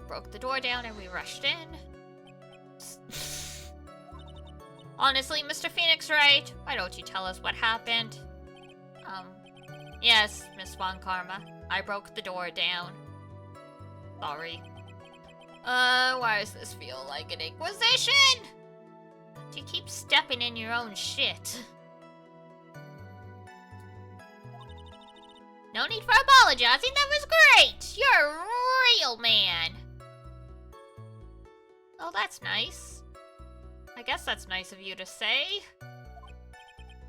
broke the door down and we rushed in. Honestly, Mr. Phoenix Wright, why don't you tell us what happened? Yes, Miss Von Karma. I broke the door down. Sorry. Why does this feel like an inquisition? You keep stepping in your own shit. No need for apologizing, that was great! You're a real man! Oh, that's nice. I guess that's nice of you to say.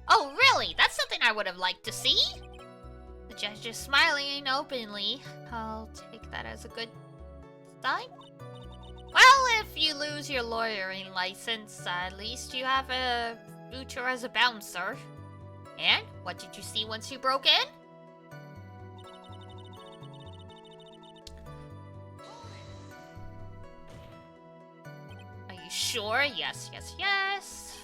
Oh, really? That's something I would have liked to see? The judge is smiling openly. I'll take that as a good sign. Well, if you lose your lawyering license, at least you have a future as a bouncer. And what did you see once you broke in? Are you sure? Yes, yes, yes.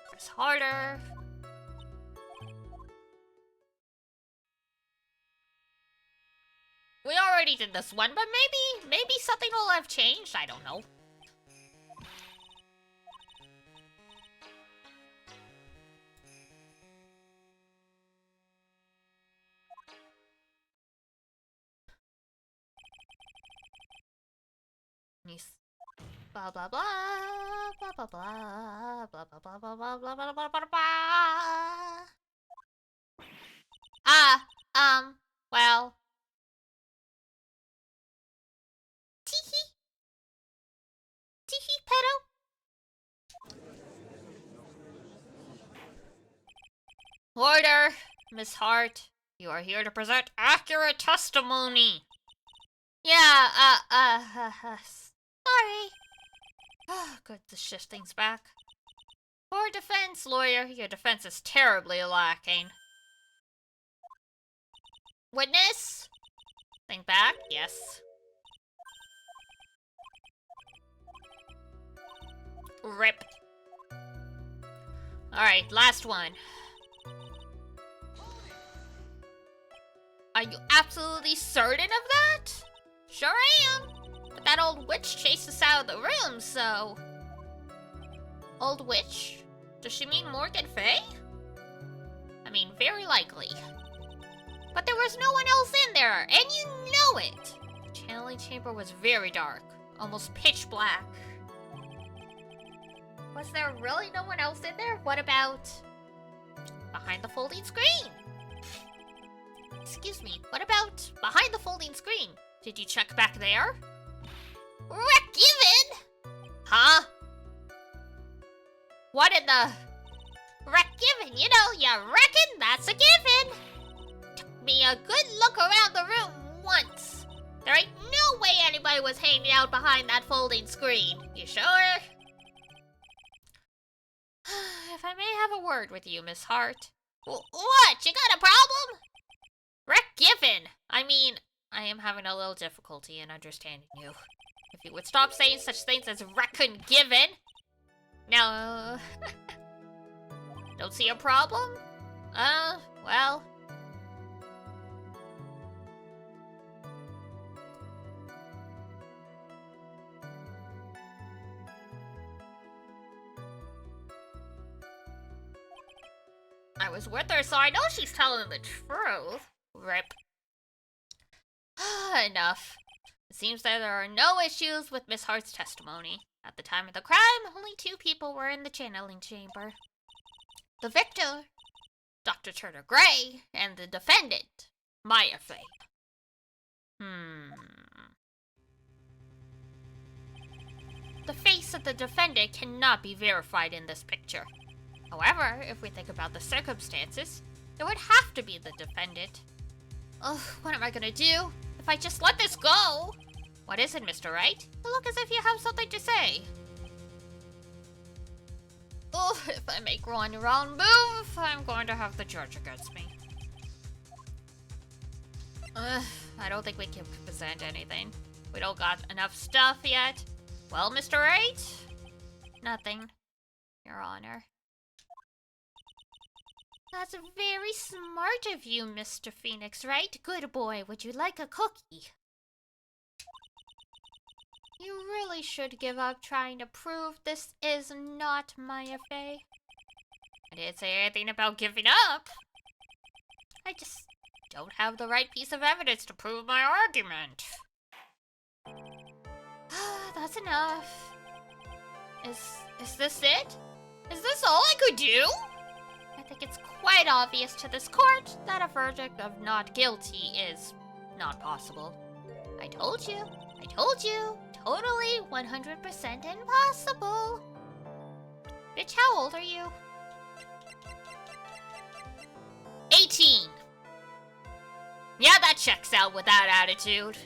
Press harder. We already did this one, but maybe something will have changed. I don't know. Blah blah blah blah blah blah blah blah blah blah blah blah blah blah blah blah. Well. Teehee. Teehee, pedo. Order, Miss Hart. You are here to present accurate testimony. Yeah, sorry. Good to shift things back. For defense, lawyer, your defense is terribly lacking. Witness? Think back, yes. Rip. Alright, last one. Are you absolutely certain of that? Sure am. But that old witch chased us out of the room, so... Old witch? Does she mean Morgan Fay? I mean, very likely. But there was no one else in there, and you know it! The channeling chamber was very dark, almost pitch black. Was there really no one else in there? What about... behind the folding screen? Excuse me, what about behind the folding screen? Did you check back there? Wreck-given? Huh? What in the... Wreck-given? You know, you reckon that's a given. Took me a good look around the room once. There ain't no way anybody was hanging out behind that folding screen. You sure? If I may have a word with you, Miss Hart. What? You got a problem? Wreck-given! I mean, I am having a little difficulty in understanding you. If you would stop saying such things as reckon-given. Now, don't see a problem? Well. I was with her, so I know she's telling the truth. Rip. Enough. It seems that there are no issues with Miss Hart's testimony. At the time of the crime, only 2 people were in the channeling chamber. The victor, Dr. Turner Gray, and the defendant, Maya Fay. The face of the defendant cannot be verified in this picture. However, if we think about the circumstances, it would have to be the defendant. Ugh, what am I gonna do? If I just let this go? What is it, Mr. Wright? You look as if you have something to say. Oh, if I make one wrong move, I'm going to have the judge against me. I don't think we can present anything. We don't got enough stuff yet. Well, Mr. Wright? Nothing, Your Honor. That's very smart of you, Mr. Phoenix Wright. Good boy, would you like a cookie? You really should give up trying to prove this is not Maya Fay. I didn't say anything about giving up. I just don't have the right piece of evidence to prove my argument. That's enough. Is this it? Is this all I could do? I think it's quite obvious to this court that a verdict of not guilty is not possible. I told you. Totally 100% impossible. Bitch, how old are you? 18. Yeah, that checks out with that attitude.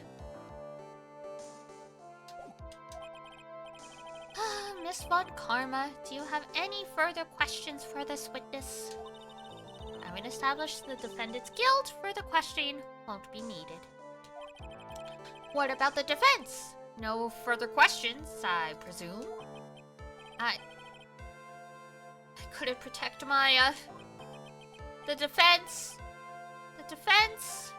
Miss Von Karma, do you have any further questions for this witness? Having established the defendant's guilt, further questioning won't be needed. What about the defense? No further questions, I presume? I couldn't protect my, the defense. The defense.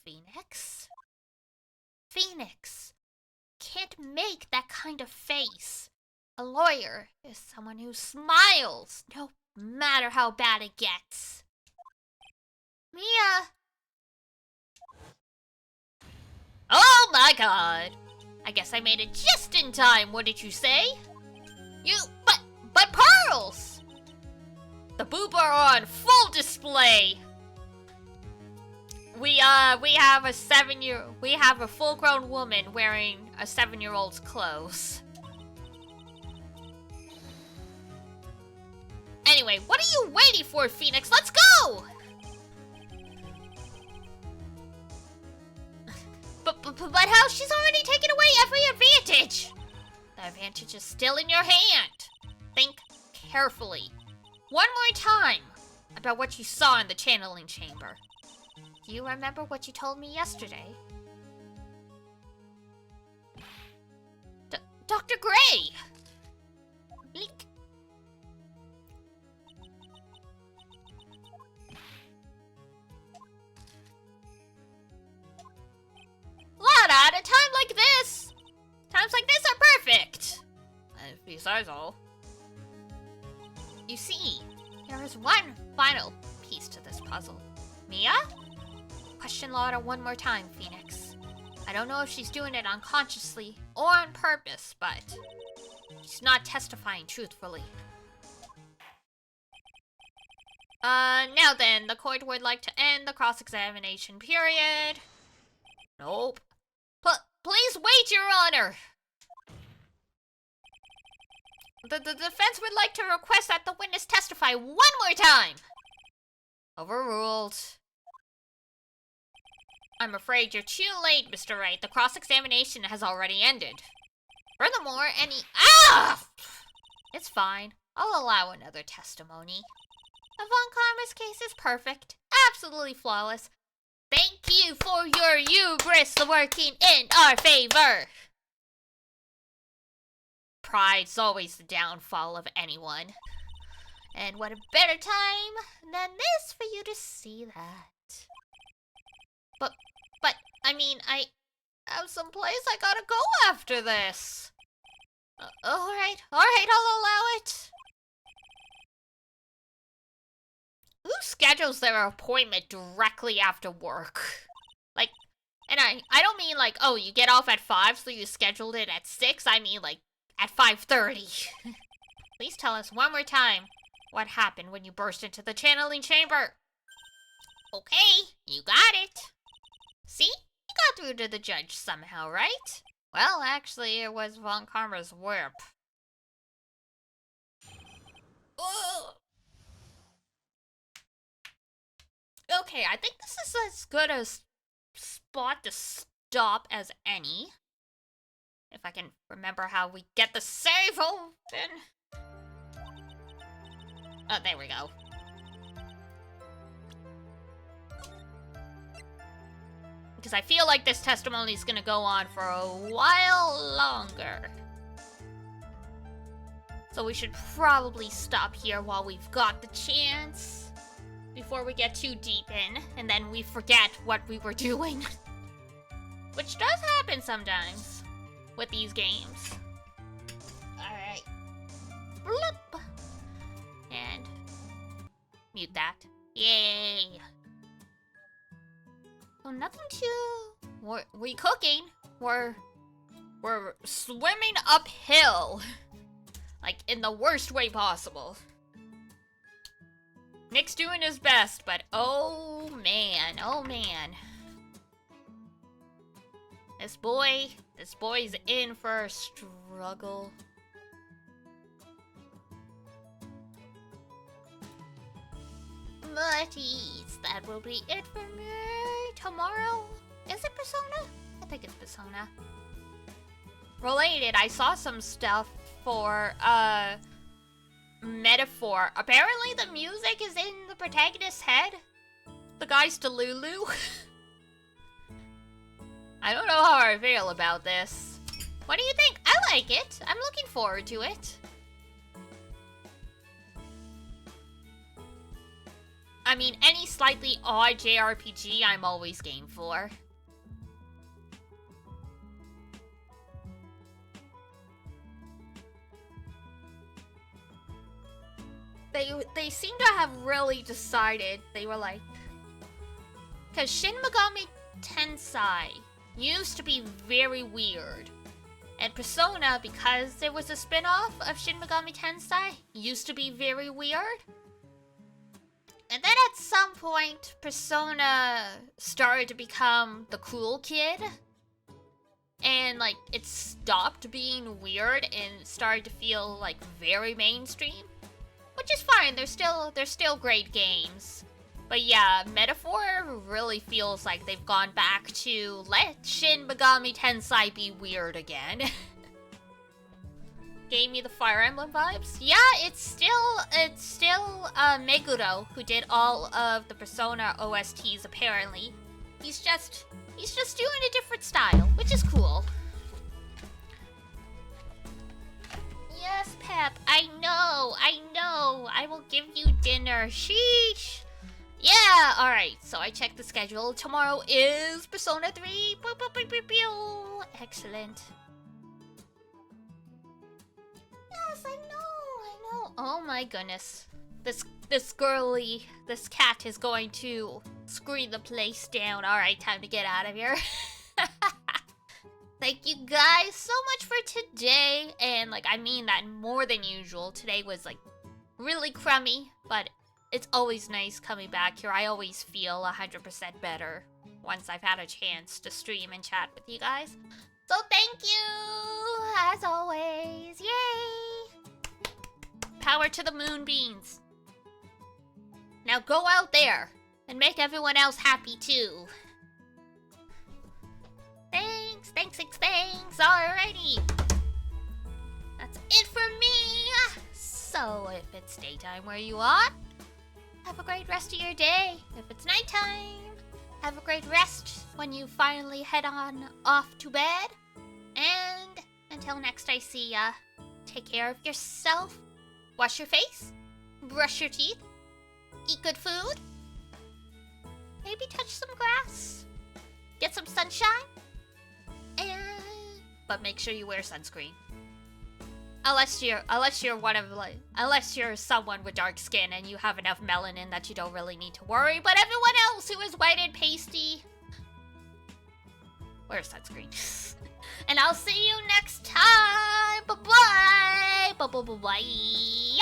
Phoenix? Phoenix, can't make that kind of face. A lawyer is someone who smiles, no matter how bad it gets. Mia! Oh my god! I guess I made it just in time, what did you say? But pearls! The boob are on full display! We have a full-grown woman wearing a 7-year-old's clothes. Anyway, what are you waiting for, Phoenix? Let's go! But how? She's already taken away every advantage! The advantage is still in your hand. Think carefully. One more time about what you saw in the channeling chamber. Do you remember what you told me yesterday? Dr. Gray! Blink. Lada, at a time like this! Times like this are perfect! Besides all. You see, there is one final piece to this puzzle. Mia? Question Lada one more time, Phoenix. I don't know if she's doing it unconsciously or on purpose, but she's not testifying truthfully. Now then, the court would like to end the cross-examination period. Nope. Please wait, Your Honor! The defense would like to request that the witness testify one more time! Overruled. I'm afraid you're too late, Mr. Wright. The cross-examination has already ended. Furthermore, it's fine. I'll allow another testimony. The Von Karma's case is perfect. Absolutely flawless. Thank you for your hubris working in our favor. Pride's always the downfall of anyone. And what a better time than this for you to see that. But, I mean, I have some place I gotta go after this. Alright, I'll allow it. Who schedules their appointment directly after work? Like, and I don't mean like, oh, you get off at 5, so you scheduled it at 6. I mean like, at 5:30. Please tell us one more time what happened when you burst into the channeling chamber. Okay, you got it. See? You got through to the judge somehow, right? Well, actually, it was Von Karma's whip. Ugh. Okay, I think this is as good a spot to stop as any. If I can remember how we get the save open. Oh, there we go. Because I feel like this testimony is gonna go on for a while longer. So we should probably stop here while we've got the chance. Before we get too deep in, and then we forget what we were doing. Which does happen sometimes with these games. Alright. Bloop. And mute that. Yay. So nothing too... We cooking. We're swimming uphill. Like, in the worst way possible. Nick's doing his best, but oh man. This boy's in for a struggle. Mutties, that will be it for me. Tomorrow, is it Persona? I think it's Persona. related, I saw some stuff for, Metaphor. Apparently the music is in the protagonist's head. The guy's Delulu. I don't know how I feel about this. What do you think? I like it. I'm looking forward to it. I mean, any slightly odd JRPG I'm always game for. They seem to have really decided, they were like... Because Shin Megami Tensei used to be very weird. And Persona, because there was a spin-off of Shin Megami Tensei, used to be very weird. And then at some point, Persona started to become the cool kid. And, like, it stopped being weird and started to feel, like, very mainstream. Which is fine, they're still great games. But yeah, Metaphor really feels like they've gone back to let Shin Megami Tensei be weird again. Gave me the Fire Emblem vibes. Yeah, it's still Meguro who did all of the Persona OSTs apparently. He's just doing a different style, which is cool. Yes, Pep, I know. I will give you dinner. Sheesh. Yeah, alright, so I checked the schedule. Tomorrow is Persona 3. Excellent. Yes, I know. Oh my goodness. This cat is going to scream the place down. Alright, time to get out of here. Thank you guys so much for today. And, like, I mean that more than usual. Today was, like, really crummy, but it's always nice coming back here. I always feel 100% better once I've had a chance to stream and chat with you guys. So thank you, as always. Yay! Power to the moonbeams. Now go out there and make everyone else happy too. Thanks. Alrighty. That's it for me. So if it's daytime where you are, have a great rest of your day. If it's nighttime, have a great rest when you finally head on off to bed. And until next I see ya, take care of yourself. Wash your face. Brush your teeth. Eat good food. Maybe touch some grass. Get some sunshine. But make sure you wear sunscreen. Unless you're someone with dark skin and you have enough melanin that you don't really need to worry. But everyone else who is white and pasty, wear sunscreen. And I'll see you next time. Bye bye. Bye bye bye bye.